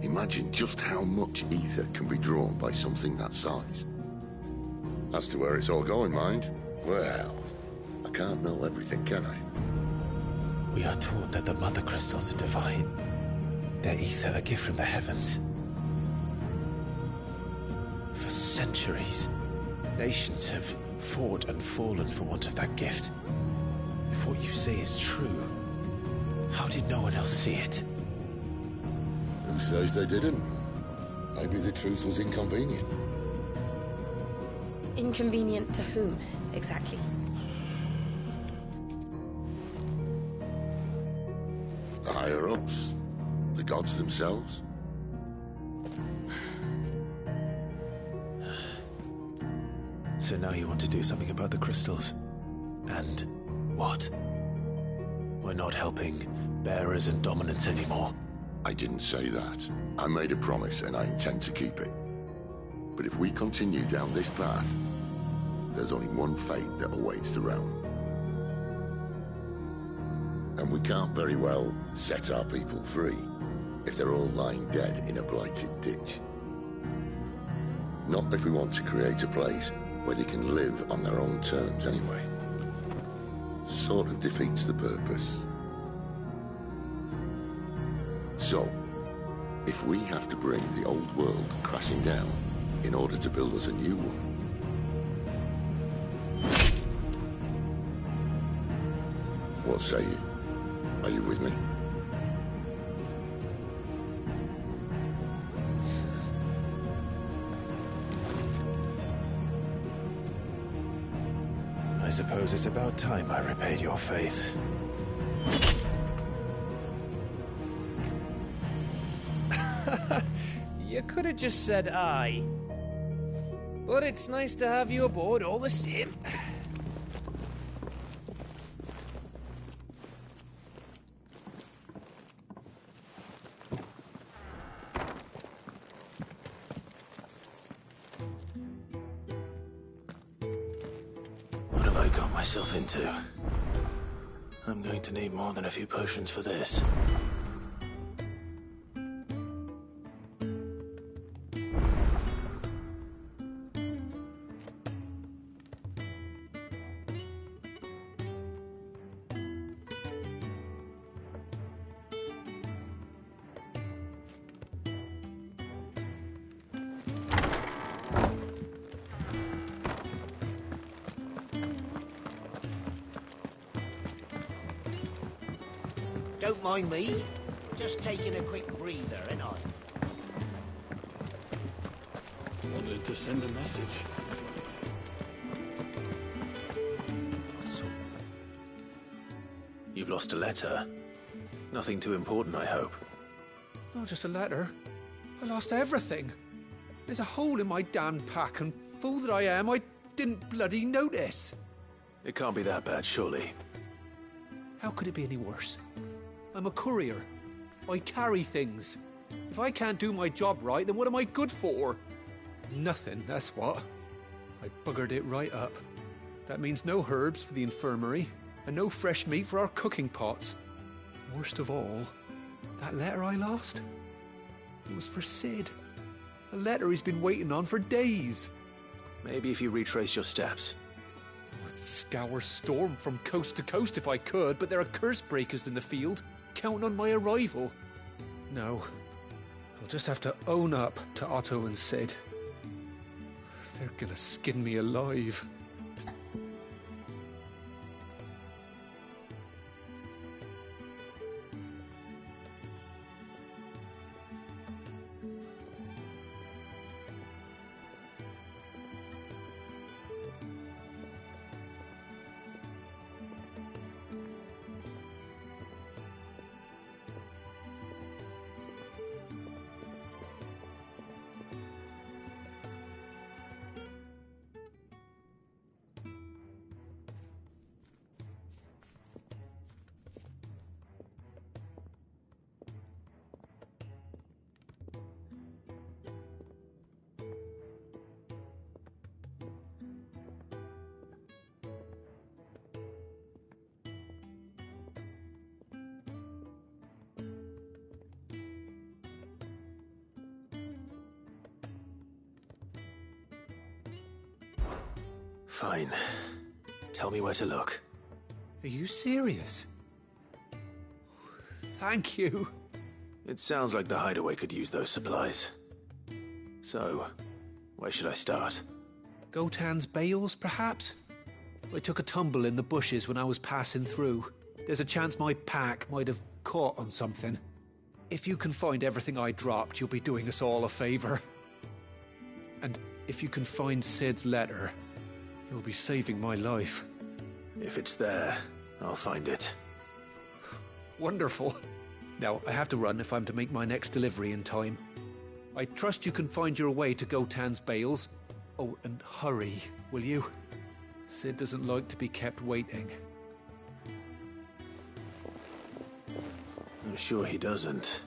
Imagine just how much ether can be drawn by something that size. As to where it's all going, mind, well, I can't know everything, can I?
We are taught that the Mother Crystals are divine. Their ether a gift from the heavens. For centuries, nations have fought and fallen for want of that gift. If what you say is true, how did no one else see it?
Who says they didn't? Maybe the truth was inconvenient.
Inconvenient to whom, exactly?
The higher-ups? The gods themselves?
So now you want to do something about the crystals? And what? We're not helping bearers and dominants anymore.
I didn't say that. I made a promise and I intend to keep it. But if we continue down this path, there's only one fate that awaits the realm. And we can't very well set our people free if they're all lying dead in a blighted ditch. Not if we want to create a place where they can live on their own terms anyway. Sort of defeats the purpose. So, if we have to bring the old world crashing down in order to build us a new one, what say you? Are you with me?
I suppose it's about time I repaid your faith.
You could have just said aye. But it's nice to have you aboard all the same.
What have I got myself into? I'm going to need more than a few potions for this.
Don't mind me. Just taking a quick breather, ain't I?
Wanted to send a message.
You've lost a letter. Nothing too important, I hope.
Not just a letter. I lost everything. There's a hole in my damn pack, and fool that I am, I didn't bloody notice.
It can't be that bad, surely.
How could it be any worse? I'm a courier. I carry things. If I can't do my job right, then what am I good for? Nothing, that's what. I buggered it right up. That means no herbs for the infirmary, and no fresh meat for our cooking pots. Worst of all, that letter I lost, it was for Sid. A letter he's been waiting on for days.
Maybe if you retrace your steps.
I'd scour Storm from coast to coast if I could, but there are curse breakers in the field, counting on my arrival. No, I'll just have to own up to Otto and Sid. They're gonna skin me alive.
Fine. Tell me where to look.
Are you serious? Thank you.
It sounds like the hideaway could use those supplies. So, where should I start?
Gotan's bales, perhaps? I took a tumble in the bushes when I was passing through. There's a chance my pack might have caught on something. If you can find everything I dropped, you'll be doing us all a favor. And if you can find Sid's letter, you'll be saving my life.
If it's there, I'll find it.
Wonderful. Now, I have to run if I'm to make my next delivery in time. I trust you can find your way to Gotan's bales. Oh, and hurry, will you? Sid doesn't like to be kept waiting.
I'm sure he doesn't.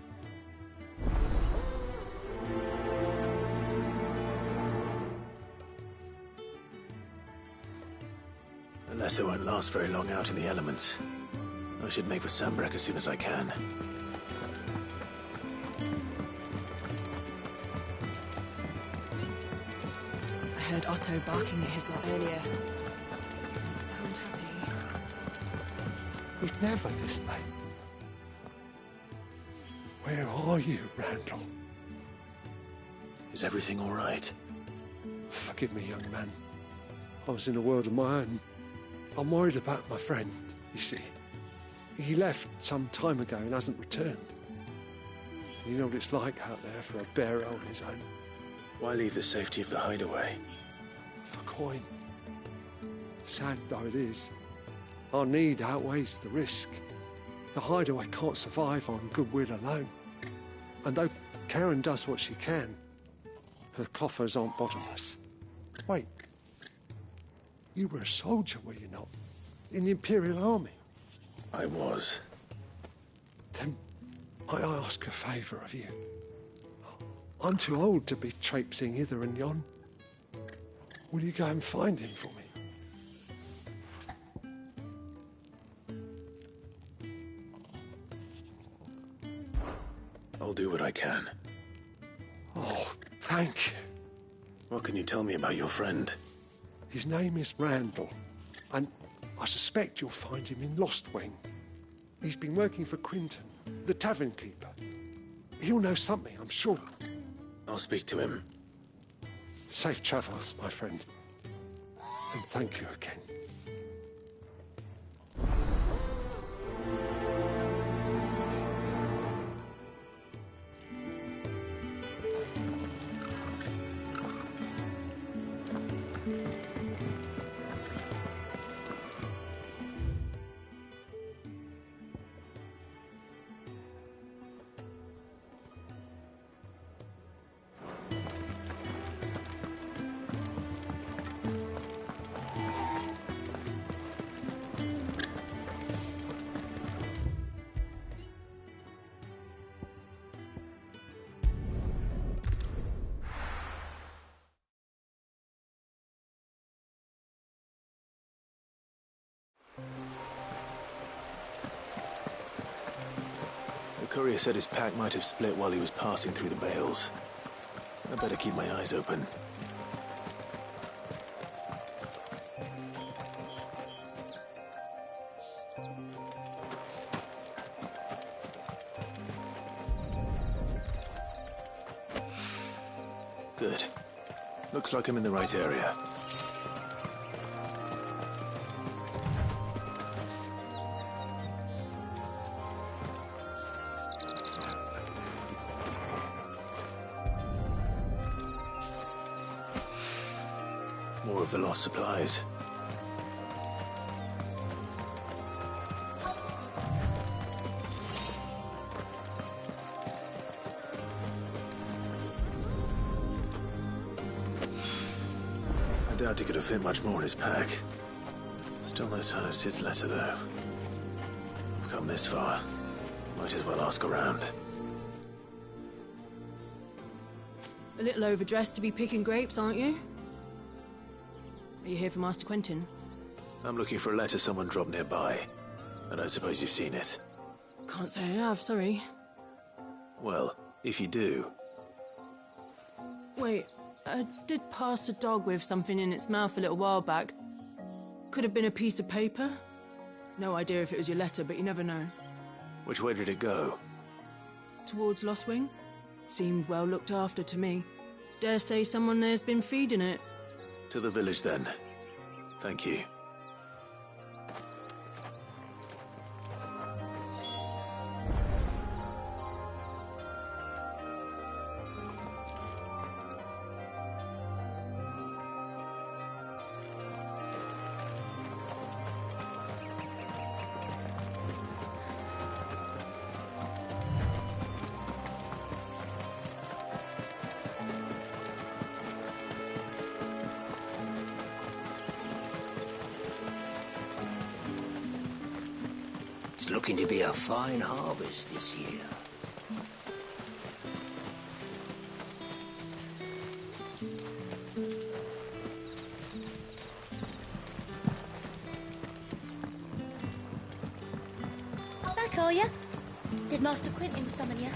letter won't last very long out in the elements. I should make for Sambrek as soon as I can.
I heard Otto barking at his lot earlier. Didn't sound happy.
He's never this late. Where are you, Randall?
Is everything all right?
Forgive me, young man. I was in a world of my own. I'm worried about my friend, you see. He left some time ago and hasn't returned. You know what it's like out there for a bearer on his own.
Why leave the safety of the hideaway?
For coin. Sad though it is, our need outweighs the risk. The hideaway can't survive on goodwill alone. And though Karen does what she can, her coffers aren't bottomless. Wait. You were a soldier, were you not? In the Imperial Army?
I was.
Then might I ask a favour of you? I'm too old to be traipsing hither and yon. Will you go and find him for me?
I'll do what I can.
Oh, thank you.
What can you tell me about your friend?
His name is Randall, and I suspect you'll find him in Lost Wing. He's been working for Quinton, the tavern keeper. He'll know something, I'm sure.
I'll speak to him.
Safe travels, my friend. And thank you again.
The courier said his pack might have split while he was passing through the bales. I better keep my eyes open. Good. Looks like I'm in the right area. More of the lost supplies. I doubt he could have fit much more in his pack. Still no sign of Sid's letter, though. I've come this far. Might as well ask around.
A little overdressed to be picking grapes, aren't you? Are you here for Master Quentin?
I'm looking for a letter someone dropped nearby. I don't suppose you've seen it.
Can't say I have, sorry.
Well, if you do...
Wait, I did pass a dog with something in its mouth a little while back. Could have been a piece of paper. No idea if it was your letter, but you never know.
Which way did it go?
Towards Lost Wing? Seemed well looked after to me. Dare say someone there's been feeding it.
To the village, then. Thank you.
It's looking to be a fine harvest this year.
are you? Did Master Quentin summon you?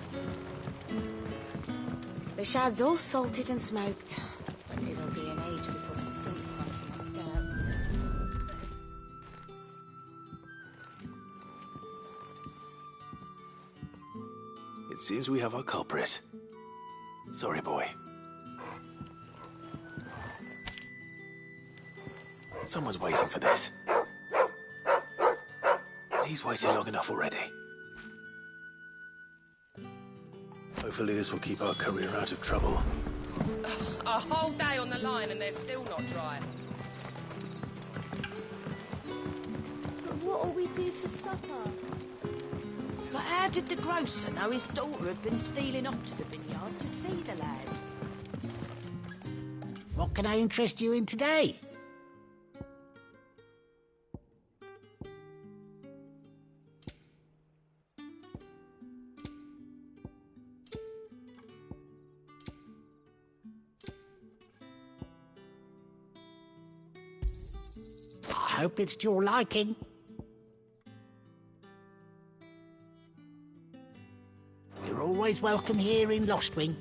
The shad's all salted and smoked, but it'll be an age before the stink's gone from my skirts.
It seems we have our culprit. Sorry, boy. Someone's waiting for this. He's waited long enough already. Hopefully this will keep our career out of trouble.
A whole day on the line and they're still not dry.
But what'll we do for supper?
But how did the grocer know his daughter had been stealing off to the vineyard to see the lad?
What can I interest you in today? I hope it's to your liking. You're always welcome here in Lostwing.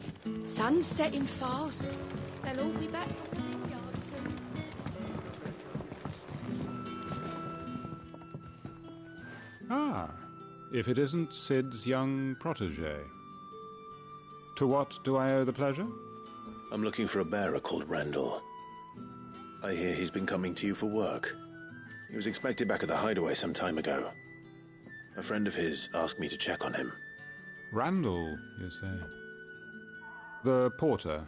Sun's setting fast. They'll all be back from the vineyard soon.
Ah, if it isn't Sid's young protege. To what do I owe the pleasure?
I'm looking for a bearer called Randall. I hear he's been coming to you for work. He was expected back at the hideaway some time ago. A friend of his asked me to check on him.
Randall, you say? The porter?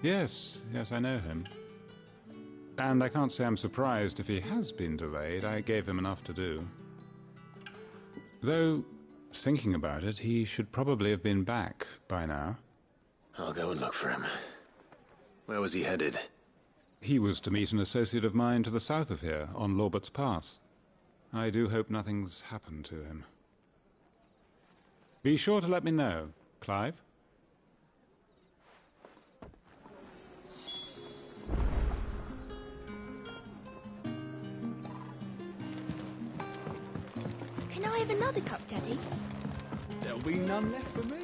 Yes, I know him. And I can't say I'm surprised if he has been delayed. I gave him enough to do. Though, thinking about it, he should probably have been back by now.
I'll go and look for him. Where was he headed?
He was to meet an associate of mine to the south of here, on Lorbert's Pass. I do hope nothing's happened to him. Be sure to let me know, Clive.
Can I have another cup, Daddy?
There'll be none left for me.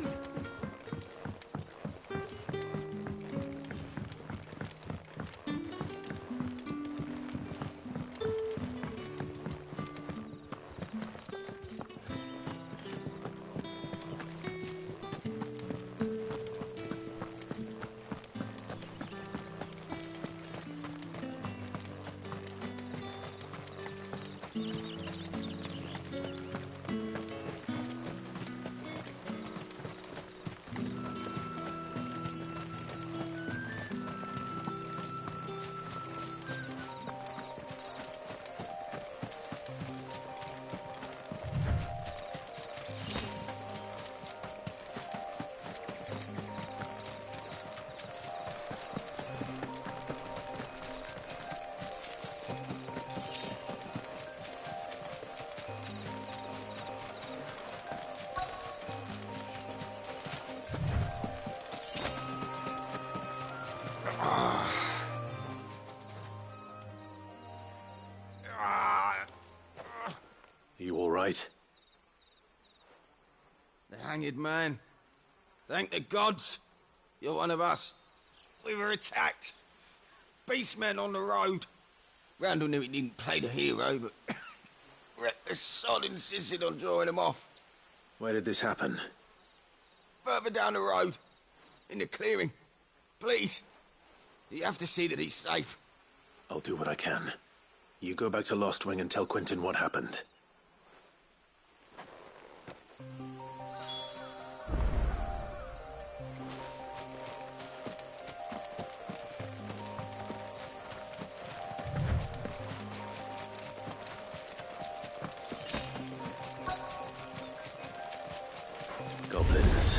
You all right?
The hanged man. Thank the gods. You're one of us. We were attacked. Beastmen on the road. Randall knew he didn't play the hero, but the sod insisted on drawing him off.
Where did this happen?
Further down the road. In the clearing. Please. You have to see that he's safe.
I'll do what I can. You go back to Lostwing and tell Quentin what happened. Goblins.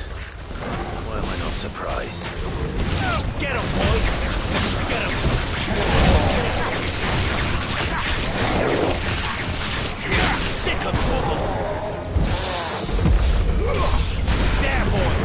Why am I not surprised?
Get him, boy! Get him! Sick of trouble! There, boy!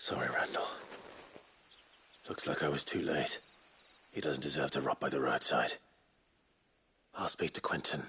Sorry, Randall. Looks like I was too late. He doesn't deserve to rot by the roadside. I'll speak to Quentin.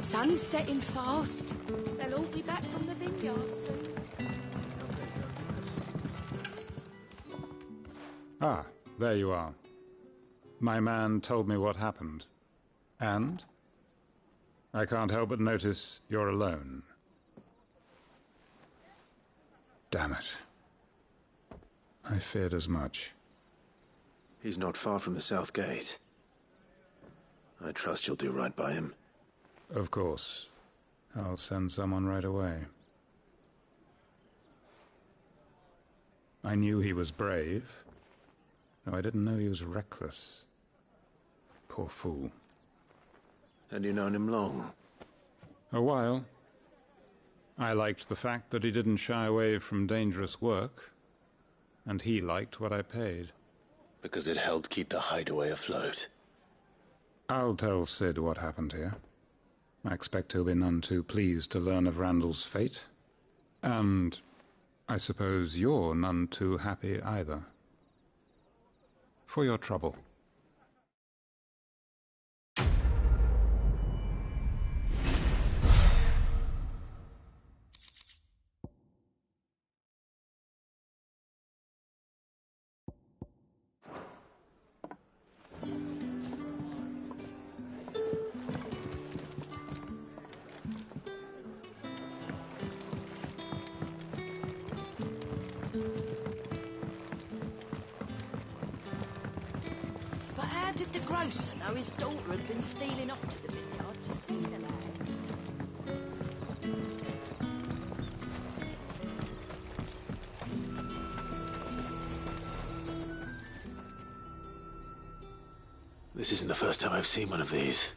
Sun's setting fast. They'll all be back from the vineyard soon.
Ah, there you are. My man told me what happened. And? I can't help but notice you're alone. Damn it. I feared as much.
He's not far from the south gate. I trust you'll do right by him.
Of course. I'll send someone right away. I knew he was brave, though I didn't know he was reckless. Poor fool.
Had you known him long?
A while. I liked the fact that he didn't shy away from dangerous work, and he liked what I paid.
Because it helped keep the hideaway afloat.
I'll tell Sid what happened here. I expect he'll be none too pleased to learn of Randall's fate. And I suppose you're none too happy either. For your trouble.
But how did the grocer know his daughter had been stealing off to the vineyard to see the lad?
This isn't the first time I've seen one of these.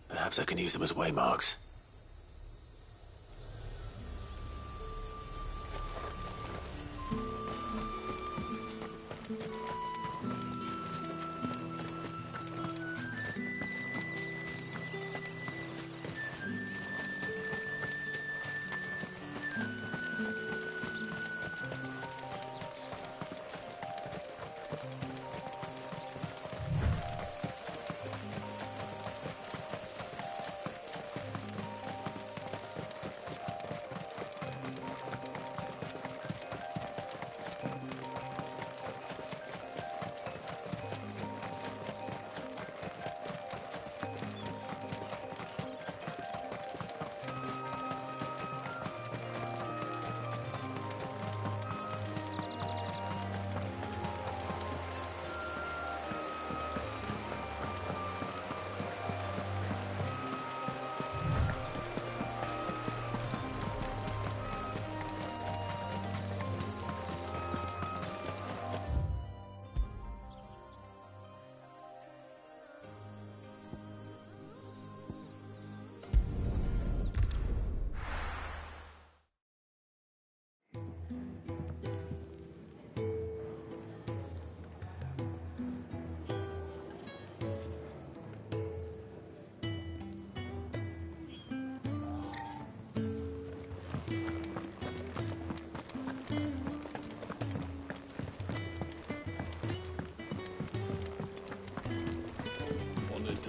Perhaps I can use them as waymarks.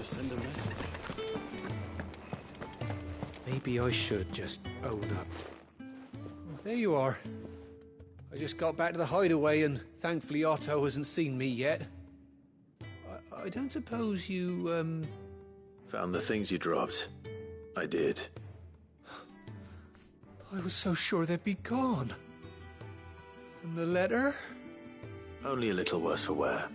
send a message.
Maybe I should just own up. Oh, there you are. I just got back to the hideaway and thankfully Otto hasn't seen me yet. I don't suppose you,
Found the things you dropped. I did.
I was so sure they'd be gone. And the letter?
Only a little worse for wear.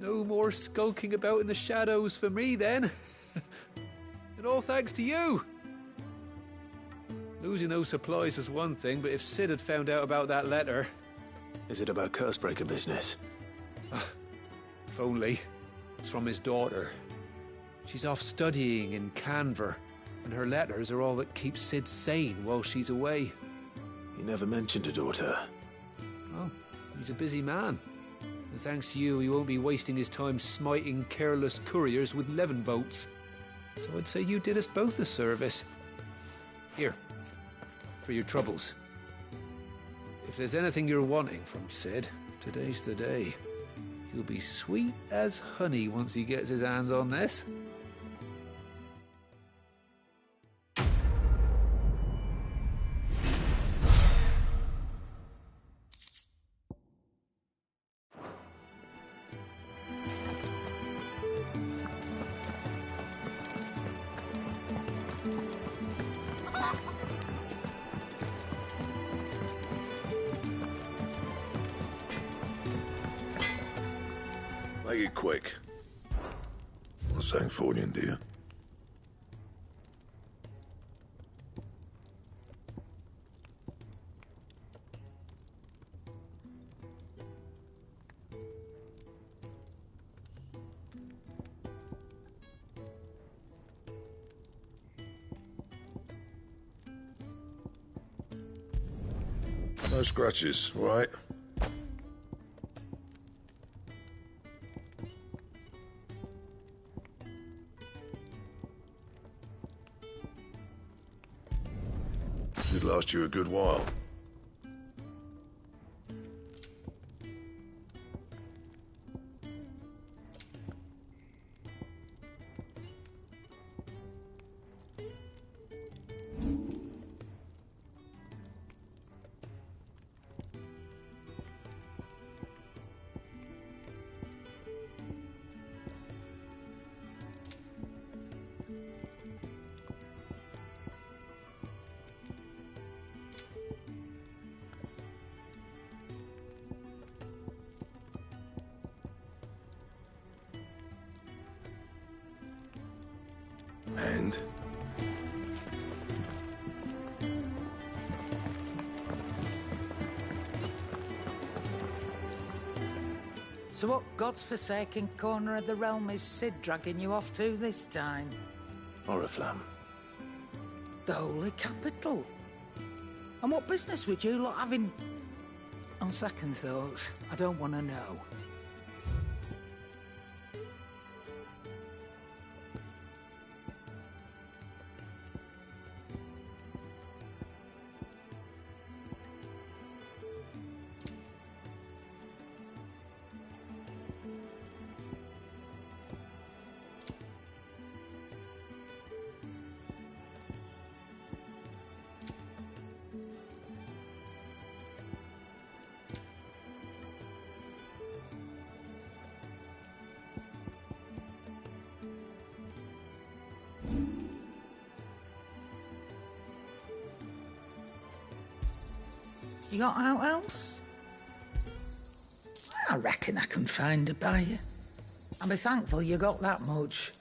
No more skulking about in the shadows for me, then. And all thanks to you. Losing those supplies was one thing, but if Sid had found out about that letter...
Is it about Cursebreaker business?
If only. It's from his daughter. She's off studying in Canver, and her letters are all that keeps Sid sane while she's away.
He never mentioned a daughter.
Oh, he's a busy man. And thanks to you, he won't be wasting his time smiting careless couriers with levin boats. So I'd say you did us both a service. Here, for your troubles. If there's anything you're wanting from Sid, today's the day. He'll be sweet as honey once he gets his hands on this.
Make it quick. Not Sangfornian, do you? No scratches, all right? Should last you a good while. And?
So what God's forsaken corner of the realm is Sid dragging you off to this time?
Oriflamme.
The Holy Capital. And what business would you lot have in... On second thoughts, I don't want to know. You got out else? I reckon I can find a buyer. I'll be thankful you got that much.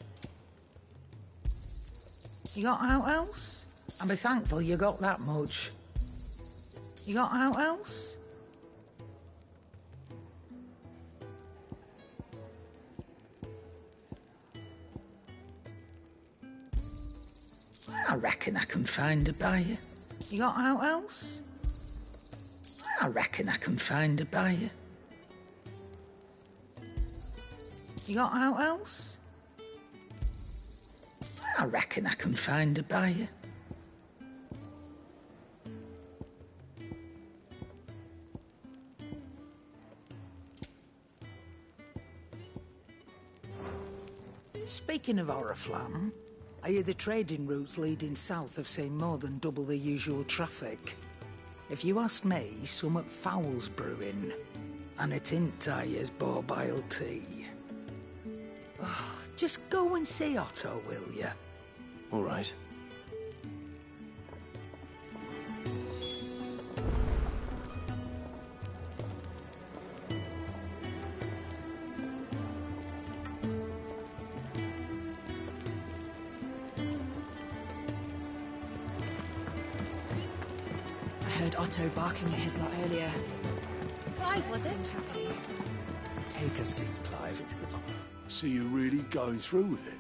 You got out else? I'll be thankful you got that much. You got out else? I reckon I can find a buyer. You got out else? I reckon I can find a buyer. You got out else? I reckon I can find a buyer. Speaking of Oriflamme, I hear the trading routes leading south have seen more than double the usual traffic. If you ask me, summat foul's brewing. And it ain't as borbile tea. Oh, just go and see Otto, will ya?
All right.
I heard Otto barking at his lot earlier.
Clive, was it?
Take a seat, Clive.
So you're really going through with it?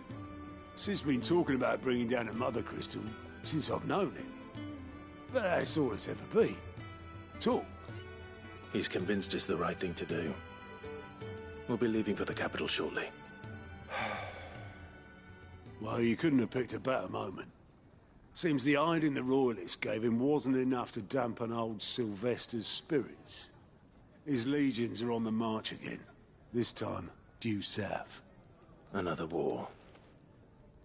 Sid's been talking about bringing down a mother crystal since I've known him. But that's all it's ever been. Talk.
He's convinced it's the right thing to do. We'll be leaving for the capital shortly.
Well, you couldn't have picked a better moment. Seems the hiding the Royalists gave him wasn't enough to dampen old Sylvester's spirits. His legions are on the march again. This time, due south.
Another war.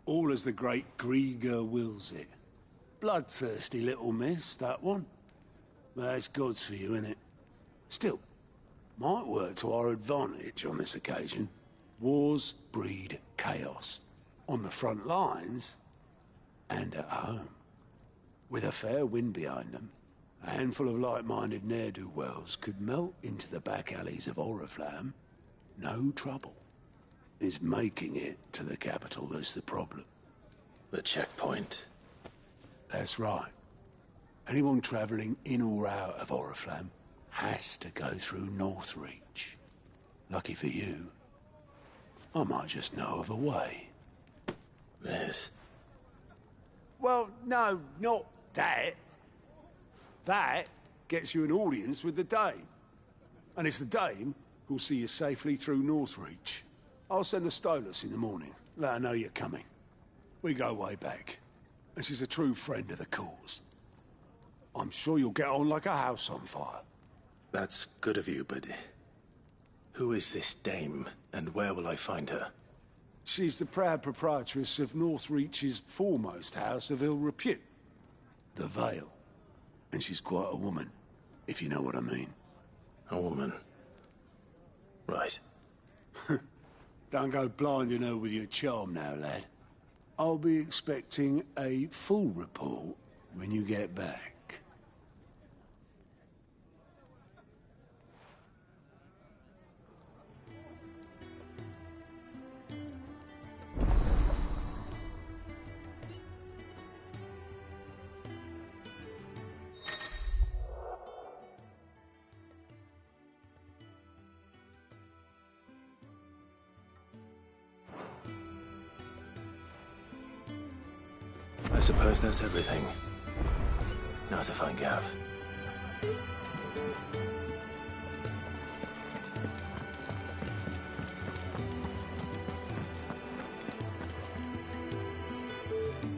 All as the great Grieger wills it. Bloodthirsty little miss, that one. But that's God's for you, innit? Still, might work to our advantage on this occasion. Wars breed chaos. On the front lines, and at home. With a fair wind behind them, a handful of like-minded ne'er-do-wells could melt into the back alleys of Oriflamme. No trouble. It's making it to the capital that's the problem.
The checkpoint.
That's right. Anyone travelling in or out of Oriflamme has to go through Northreach. Lucky for you, I might just know of a way.
This?
Well, no, not that. That gets you an audience with the Dame. And it's the Dame who'll see you safely through Northreach. I'll send the Stolas in the morning. Let her know you're coming. We go way back. And she's a true friend of the cause. I'm sure you'll get on like a house on fire.
That's good of you, but... who is this Dame, and where will I find her?
She's the proud proprietress of Northreach's foremost house of ill repute. The Vale. And she's quite a woman, if you know what I mean.
A woman? Right.
Don't go blinding her with your charm now, lad. I'll be expecting a full report when you get back.
I suppose that's everything. Now to find Gav.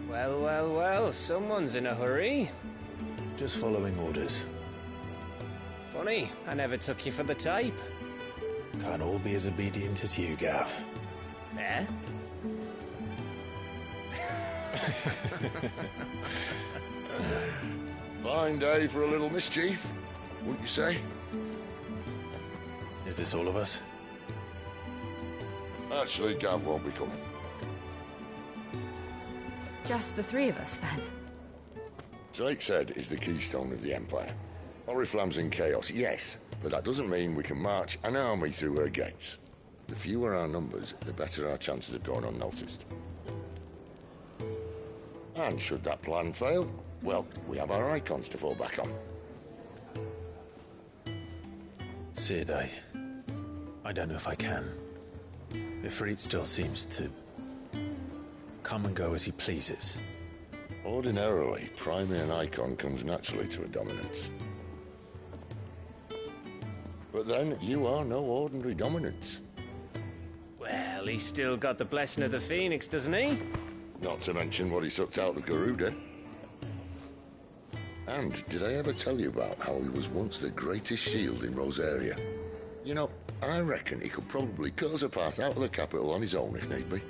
Well, well, well, someone's in a hurry.
Just following orders.
Funny, I never took you for the type.
Can't all be as obedient as you, Gav.
Eh?
Fine day for a little mischief, wouldn't you say?
Is this all of us?
Actually, Gav won't be coming.
Just the three of us, then?
Drakeshead is the keystone of the Empire. Oriflamme's in chaos, yes, but that doesn't mean we can march an army through her gates. The fewer our numbers, the better our chances of going unnoticed. And should that plan fail, well, we have our icons to fall back on.
Sid, I don't know if I can. Ifrit still seems to come and go as he pleases.
Ordinarily, priming an icon comes naturally to a dominance. But then, you are no ordinary dominance.
Well, he's still got the blessing of the Phoenix, doesn't he?
Not to mention what he sucked out of Garuda. And did I ever tell you about how he was once the greatest shield in Rosaria? You know, I reckon he could probably cut us a path out of the capital on his own if need be.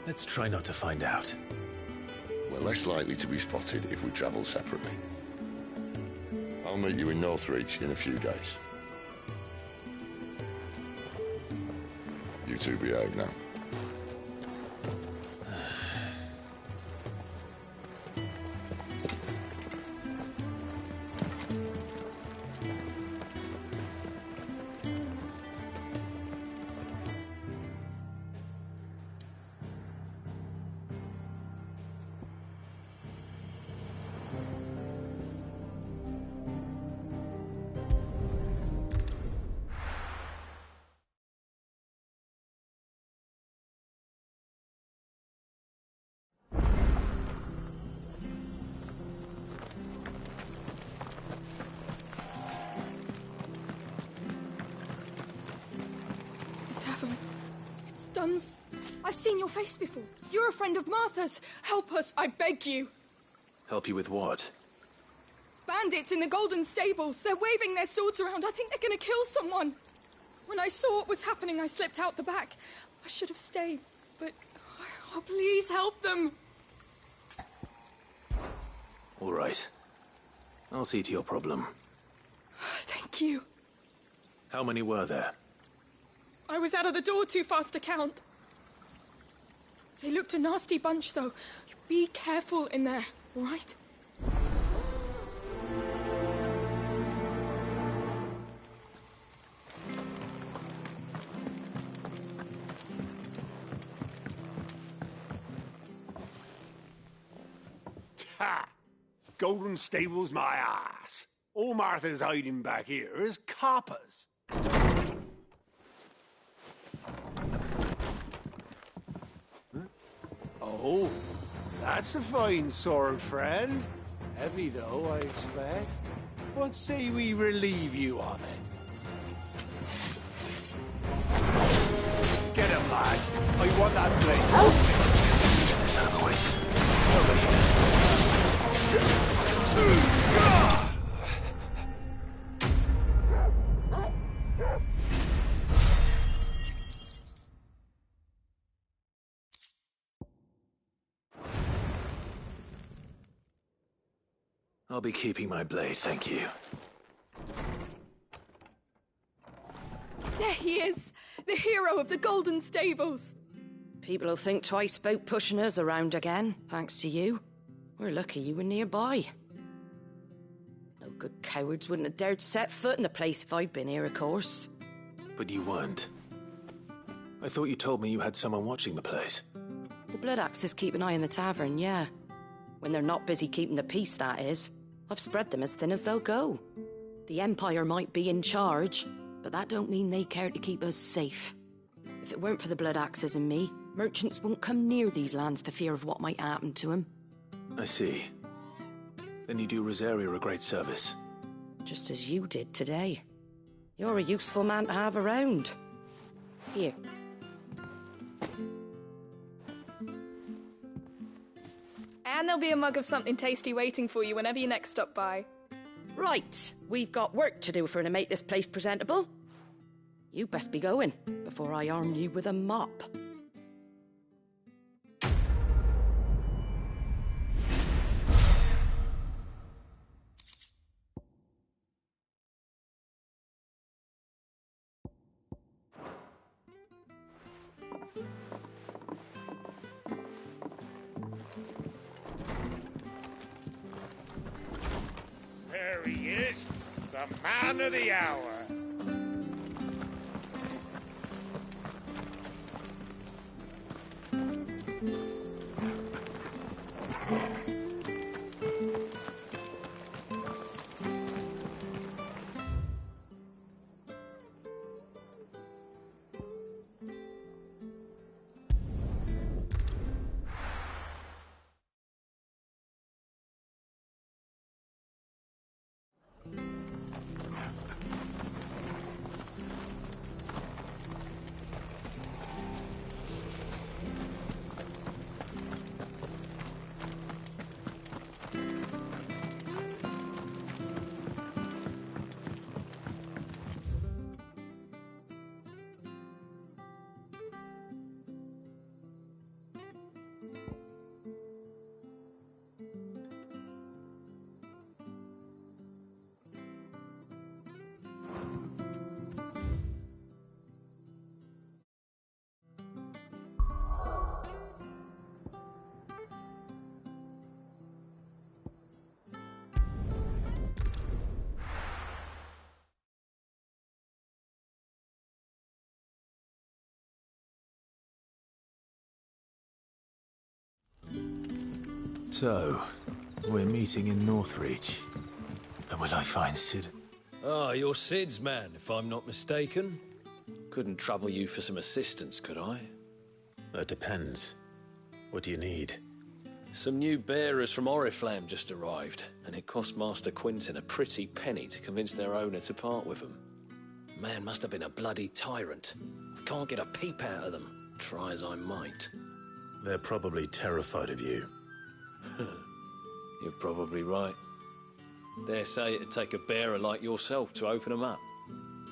Let's try not to find out.
We're less likely to be spotted if we travel separately. I'll meet you in Northreach in a few days. You two behave now.
It's done. I've seen your face before. You're a friend of Martha's. Help us, I beg you.
Help you with what?
Bandits in the Golden Stables. They're waving their swords around. I think they're going to kill someone. When I saw what was happening, I slipped out the back. I should have stayed, but... Oh, please help them.
All right. I'll see to your problem.
Thank you.
How many were there?
I was out of the door too fast to count. They looked a nasty bunch, though. Be careful in there, all right?
Ha! Golden Stables, my ass. All Martha's hiding back here is coppers. Oh, that's a fine sword, friend. Heavy, though, I expect. What say we relieve you of it? Get him, lads. I want that blade.
Son of a witch. Over here. I'll be keeping my blade, thank you.
There he is, the hero of the Golden Stables.
People will think twice about pushing us around again, thanks to you. We're lucky you were nearby. No good cowards wouldn't have dared set foot in the place if I'd been here, of course.
But you weren't. I thought you told me you had someone watching the place.
The Blood Axes keep an eye on the tavern, yeah. When they're not busy keeping the peace, that is. I've spread them as thin as they'll go. The Empire might be in charge, but that don't mean they care to keep us safe. If it weren't for the Blood Axes and me, merchants wouldn't come near these lands for fear of what might happen to them.
I see. Then you do Rosaria a great service.
Just as you did today. You're a useful man to have around. Here.
And there'll be a mug of something tasty waiting for you whenever you next stop by.
Right, we've got work to do for to make this place presentable. You best be going, before I arm you with a mop.
There he is, the man of the hour.
So, we're meeting in Northreach. And will I find Sid?
Ah, you're Sid's man, if I'm not mistaken. Couldn't trouble you for some assistance, could I?
That depends. What do you need?
Some new bearers from Oriflamme just arrived, and it cost Master Quinton a pretty penny to convince their owner to part with them. Man must have been a bloody tyrant. I can't get a peep out of them, try as I might.
They're probably terrified of you.
You're probably right. Dare say it'd take a bearer like yourself to open them up.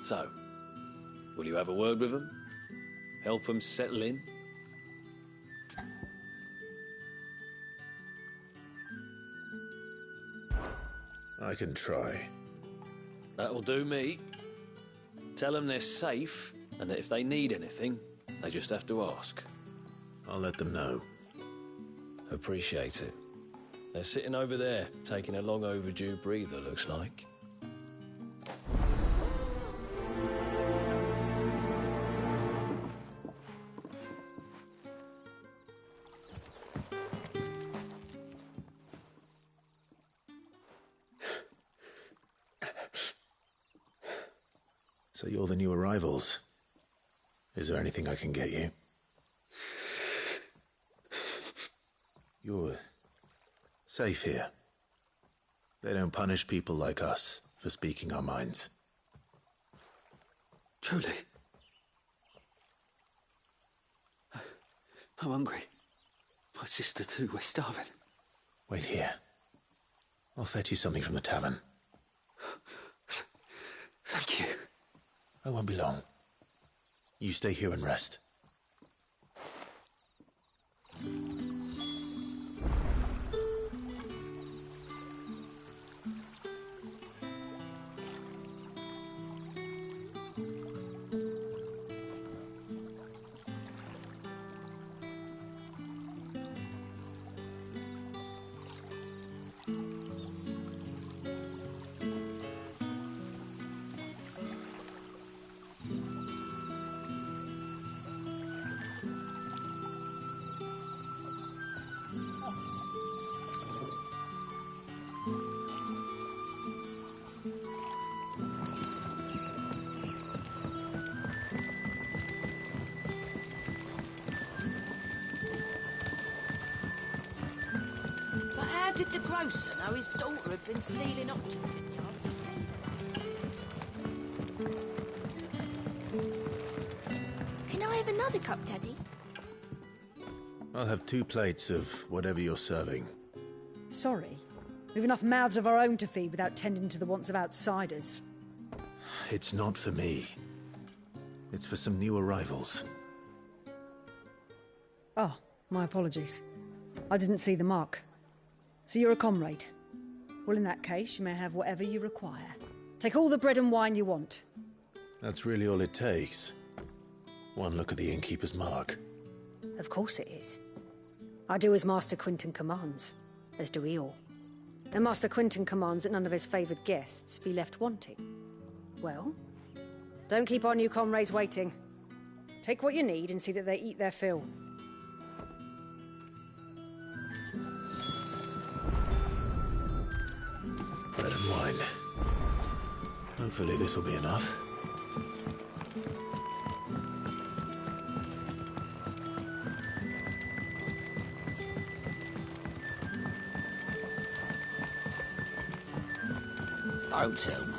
So, will you have a word with them? Help them settle in?
I can try.
That'll do me. Tell them they're safe, and that if they need anything, they just have to ask.
I'll let them know.
Appreciate it. They're sitting over there, taking a long overdue breather, looks like.
So you're the new arrivals. Is there anything I can get you? You're safe here. They don't punish people like us for speaking our minds.
Truly. I'm hungry. My sister too, we're starving.
Wait here. I'll fetch you something from the tavern.
Thank you.
I won't be long. You stay here and rest.
How did the grocer know his daughter had been stealing oxen vineyard to feed?
Can I have another cup, Daddy?
I'll have 2 plates of whatever you're serving.
Sorry. We've enough mouths of our own to feed without tending to the wants of outsiders.
It's not for me. It's for some new arrivals.
Oh, my apologies. I didn't see the mark. So you're a comrade. Well, in that case, you may have whatever you require. Take all the bread and wine you want.
That's really all it takes. One look at the innkeeper's mark.
Of course it is. I do as Master Quinton commands, as do we all. And Master Quinton commands that none of his favoured guests be left wanting. Well, don't keep our new comrades waiting. Take what you need and see that they eat their fill.
Bread and wine. Hopefully this will be enough.
Don't tell me.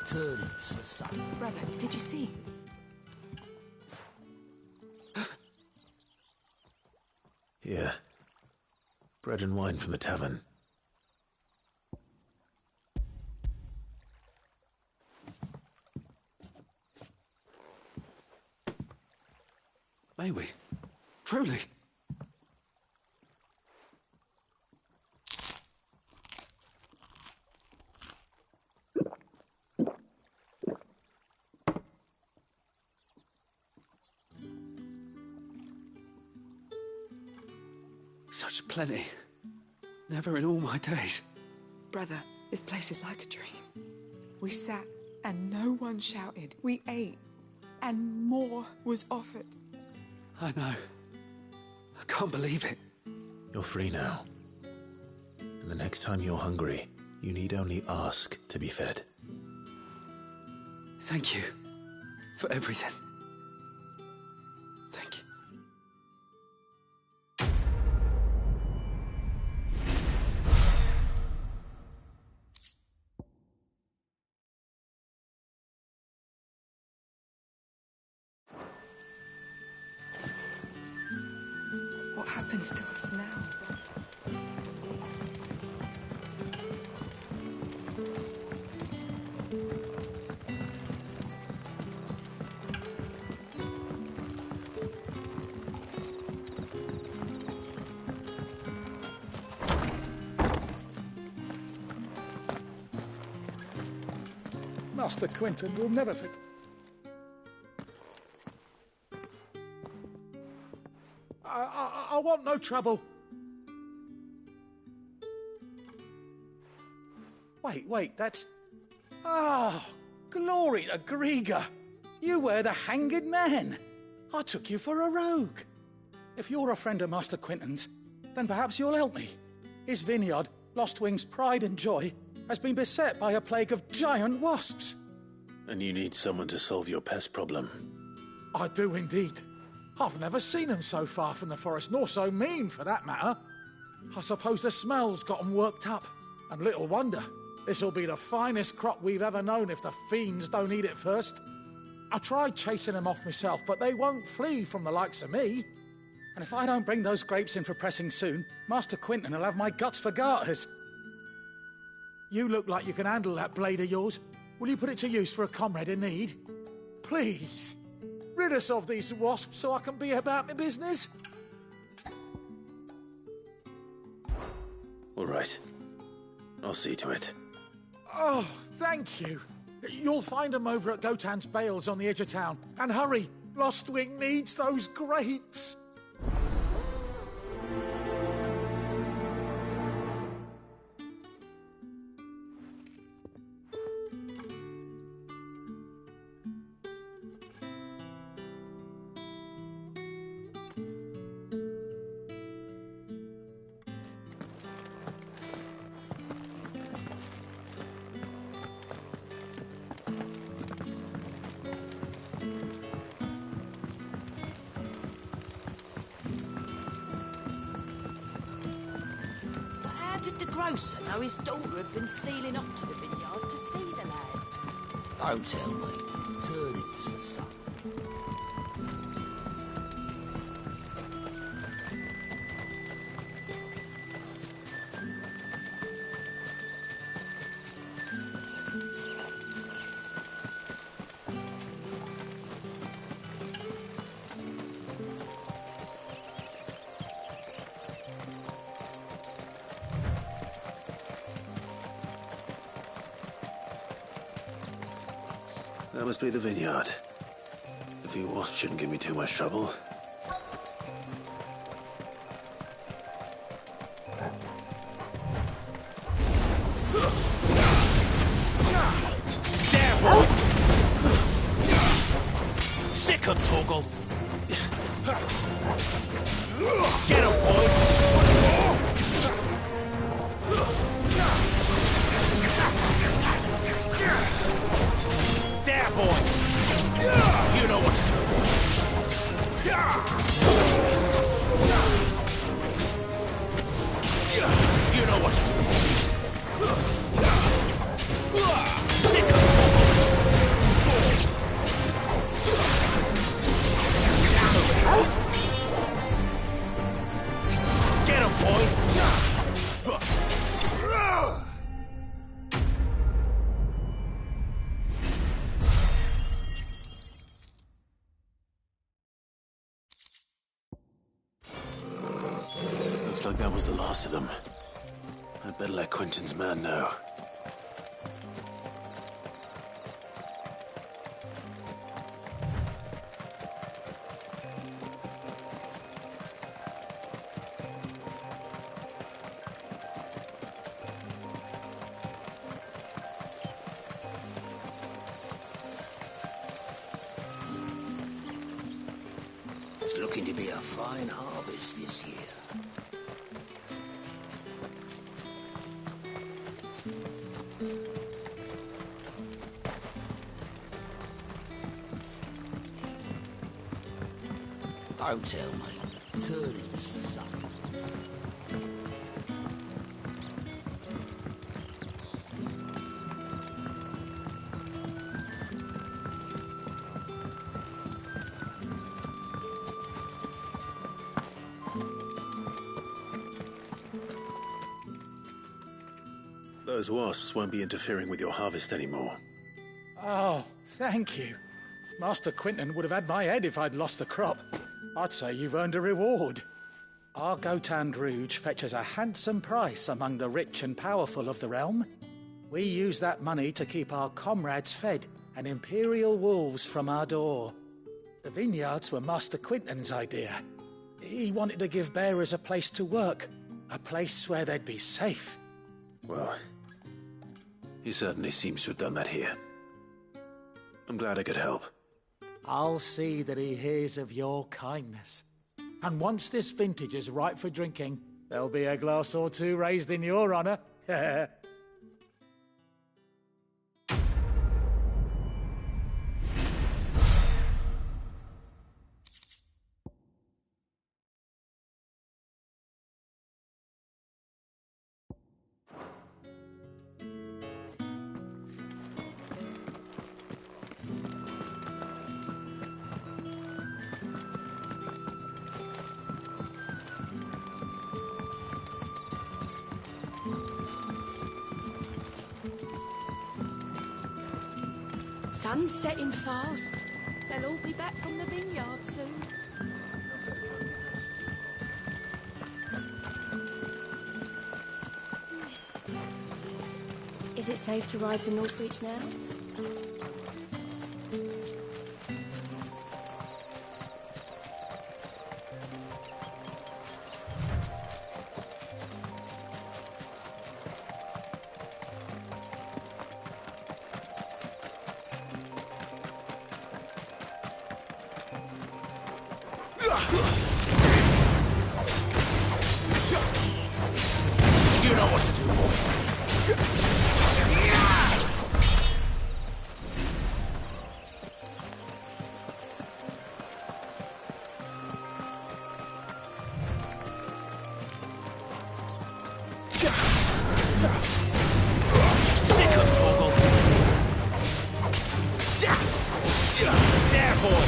Turnips for supper.
Brother, did you see?
Here. Bread and wine from the tavern.
May we? Truly? Such plenty. Never in all my days.
Brother, this place is like a dream. We sat and no one shouted. We ate and more was offered.
I know. I can't believe it.
You're free now.
And the next time you're hungry, you need only ask to be fed.
Thank you for everything. Thank you.
What happens to us now?
Master Quentin will never forget. I want no trouble. Wait, that's... Oh, glory to Grieger. You were the hanged man. I took you for a rogue. If you're a friend of Master Quentin's, then perhaps you'll help me. His vineyard, Lostwing's pride and joy, has been beset by a plague of giant wasps.
And you need someone to solve your pest problem.
I do indeed. I've never seen them so far from the forest, nor so mean, for that matter. I suppose the smell's got 'em worked up, and little wonder. This'll be the finest crop we've ever known if the fiends don't eat it first. I tried chasing them off myself, but they won't flee from the likes of me. And if I don't bring those grapes in for pressing soon, Master Quentin will have my guts for garters. You look like you can handle that blade of yours. Will you put it to use for a comrade in need? Please. Rid us of these wasps so I can be about my business.
All right. I'll see to it.
Oh, thank you. You'll find them over at Gotan's Bales on the edge of town. And hurry, Lostwing needs those grapes.
Did the grocer know his daughter had been stealing off to the vineyard to see the lad?
Don't tell me. Turnips for supper.
That must be the vineyard. A few wasps shouldn't give me too much trouble.
Devil! Sick of Toggle! Get him, boy! There, boy! You know what to do. You know what to do. Sick of Get him, boy!
Looks like that was the last of them. I'd better let Quentin's man know.
It's looking to be a fine harvest this year. Don't tell me. Turnings for supper.
Those wasps won't be interfering with your harvest anymore.
Oh, thank you. Master Quinton would have had my head if I'd lost the crop. I'd say you've earned a reward. Our Gotand Rouge fetches a handsome price among the rich and powerful of the realm. We use that money to keep our comrades fed and imperial wolves from our door. The vineyards were Master Quinton's idea. He wanted to give bearers a place to work, a place where they'd be safe.
Well, he certainly seems to have done that here. I'm glad I could help.
I'll see that he hears of your kindness. And once this vintage is ripe for drinking, there'll be a glass or two raised in your honour.
Sun's setting fast. They'll all be back from the vineyard soon.
Is it safe to ride to Northreach now?
You know what to do, boy. Sick of Toggle. There, boy.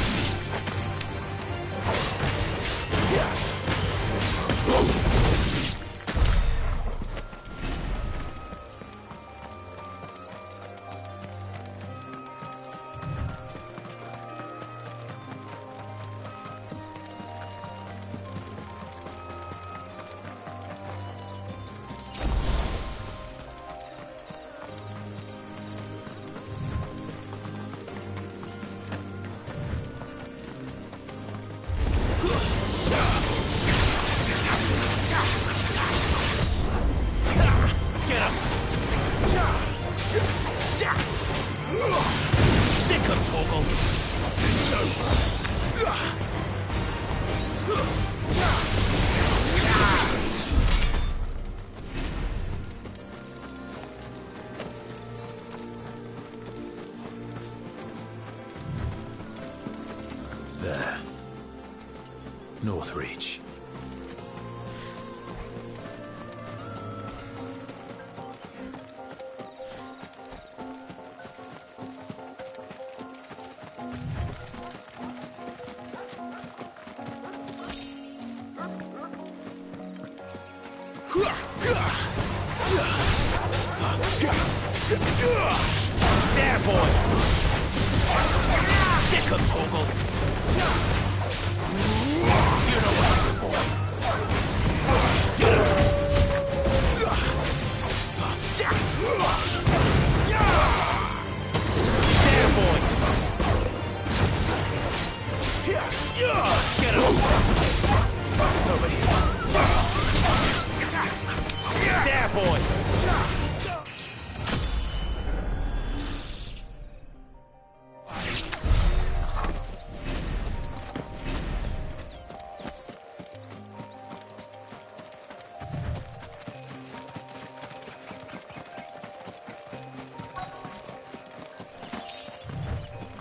Sick of Toggle.
There. Northreach.
There, boy. Sick of Toggle. You know what to do, boy. There, boy. Get him. Over here. There, boy.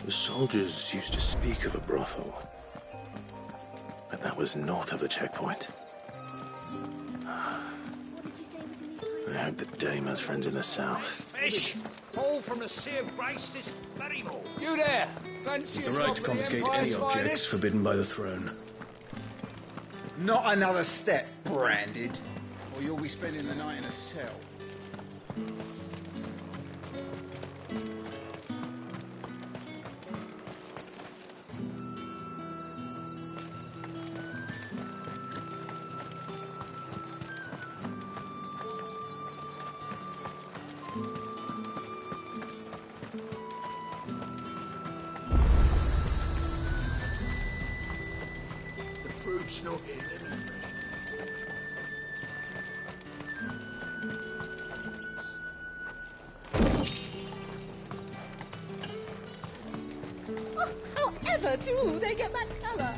The soldiers used to speak of a brothel. That was north of the checkpoint. I hope the Dame has friends in the south.
Fish! All from the Sea of Grace this very morning.
You there! Fancy
The
a
right
job
to
with the
confiscate
Empire's
any objects
finest?
forbidden by the throne.
Not another step, Branded, or you'll be spending the night in a cell.
The fruit's not in anything.
Oh, however do they get that colour?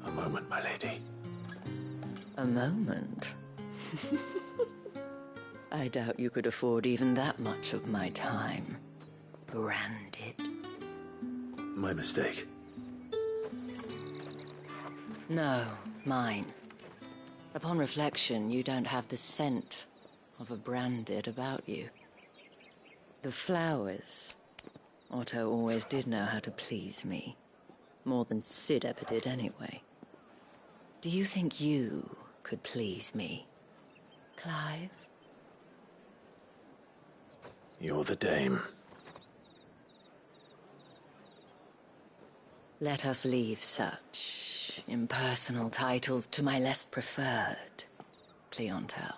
A moment, my lady.
A moment? I doubt you could afford even that much of my time. Branded.
My mistake.
No, mine. Upon reflection, you don't have the scent of a branded about you. The flowers. Otto always did know how to please me. More than Sid ever did anyway. Do you think you could please me, Clive?
You're the Dame.
Let us leave such impersonal titles to my less preferred clientele.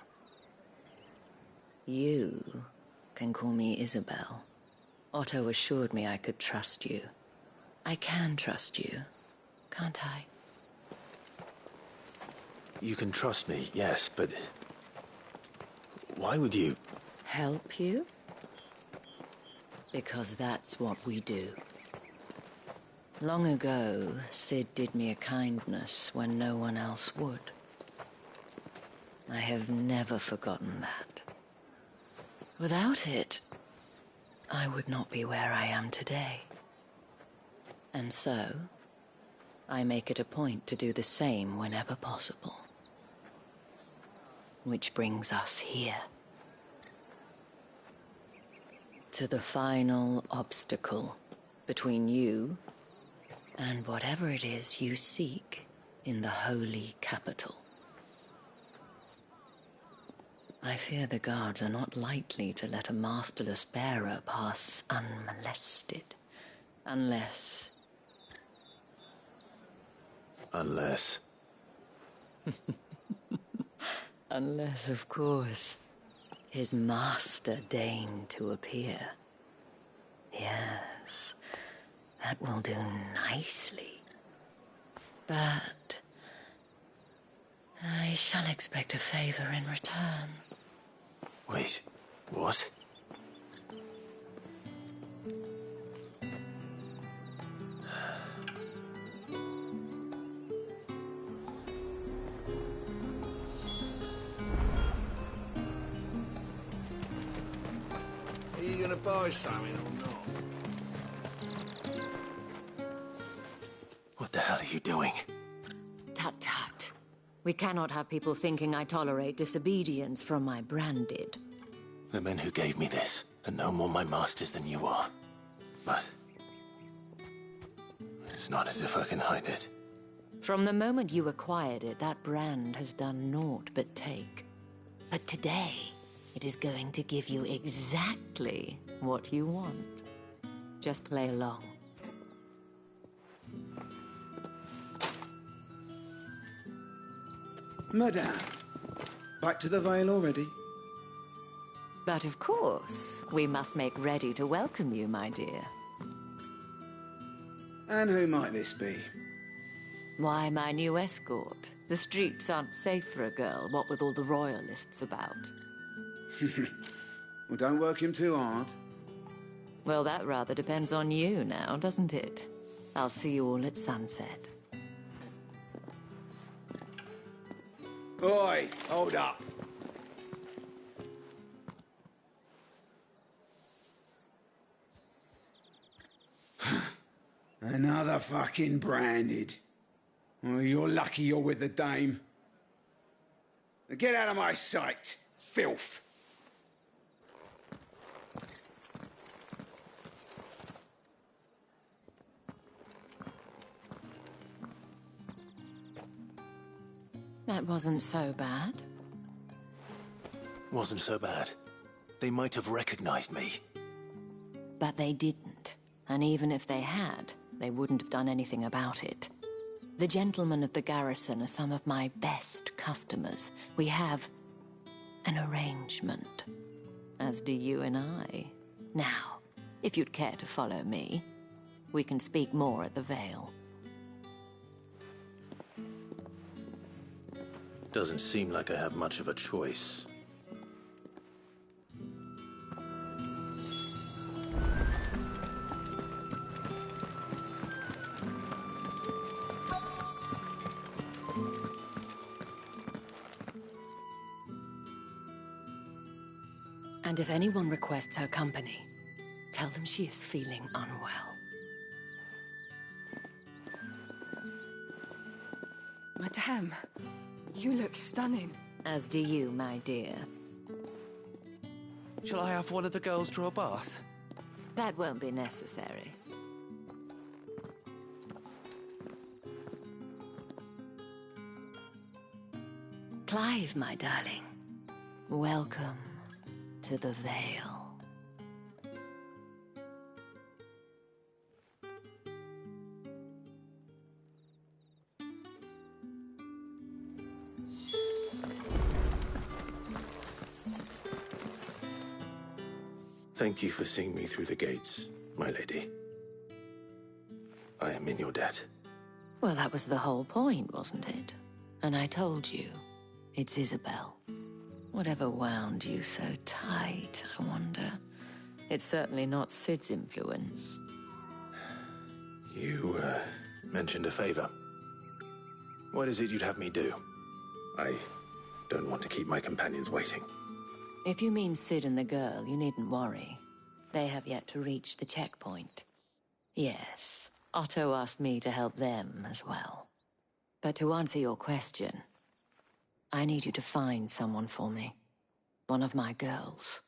You can call me Isabel. Otto assured me I could trust you. I can trust you, can't I?
You can trust me, yes, but... why would you...
Help you? Because that's what we do. Long ago, Sid did me a kindness when no one else would. I have never forgotten that. Without it, I would not be where I am today. And so, I make it a point to do the same whenever possible. Which brings us here. To the final obstacle between you and whatever it is you seek in the holy capital. I fear the guards are not likely to let a masterless bearer pass unmolested. Unless...
Unless...
Unless, of course, his master deigned to appear. Yes, that will do nicely. But I shall expect a favor in return.
Wait, what?
Are you gonna buy something or not?
What the hell are you doing?
Tut-tut. We cannot have people thinking I tolerate disobedience from my branded.
The men who gave me this are no more my masters than you are. But... it's not as if I can hide it.
From the moment you acquired it, that brand has done naught but take. But today, it is going to give you exactly what you want. Just play along.
Madame, back to the Vale already?
But of course, we must make ready to welcome you, my dear.
And who might this be?
Why, my new escort. The streets aren't safe for a girl, what with all the royalists about.
Well, don't work him too hard.
Well, that rather depends on you now, doesn't it? I'll see you all at sunset.
Oi, hold up. Another fucking branded. Well, you're lucky you're with the dame. Now get out of my sight, filth.
That wasn't so bad.
Wasn't so bad. They might have recognized me.
But they didn't. And even if they had, they wouldn't have done anything about it. The gentlemen of the garrison are some of my best customers. We have an arrangement. As do you and I. Now, if you'd care to follow me, we can speak more at the Vale.
Doesn't seem like I have much of a choice.
And if anyone requests her company, tell them she is feeling unwell.
Madame, you look stunning.
As do you, my dear.
Shall I have one of the girls draw a bath?
That won't be necessary. Clive, my darling. Welcome to the Vale.
Thank you for seeing me through the gates, my lady. I am in your debt.
Well, that was the whole point, wasn't it? And I told you, it's Isabel. Whatever wound you so tight, I wonder. It's certainly not Sid's influence.
You, mentioned a favor. What is it you'd have me do? I don't want to keep my companions waiting.
If you mean Sid and the girl, you needn't worry. They have yet to reach the checkpoint. Yes, Otto asked me to help them as well. But to answer your question, I need you to find someone for me. One of my girls.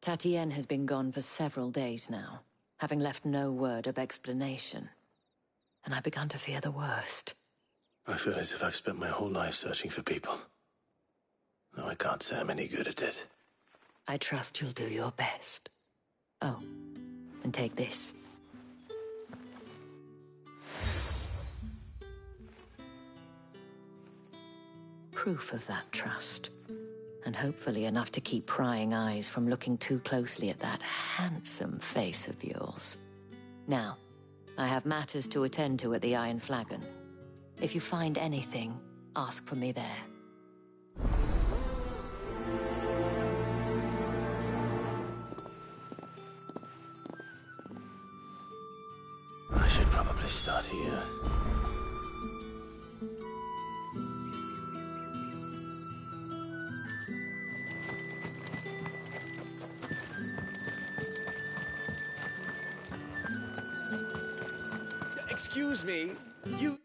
Tatienne has been gone for several days now, having left no word of explanation. And I've begun to fear the worst.
I feel as if I've spent my whole life searching for people. Though I can't say I'm any good at it.
I trust you'll do your best. Oh, and take this. Proof of that trust. And hopefully enough to keep prying eyes from looking too closely at that handsome face of yours. Now, I have matters to attend to at the Iron Flagon. If you find anything, ask for me there.
I should probably start here.
Excuse me, you...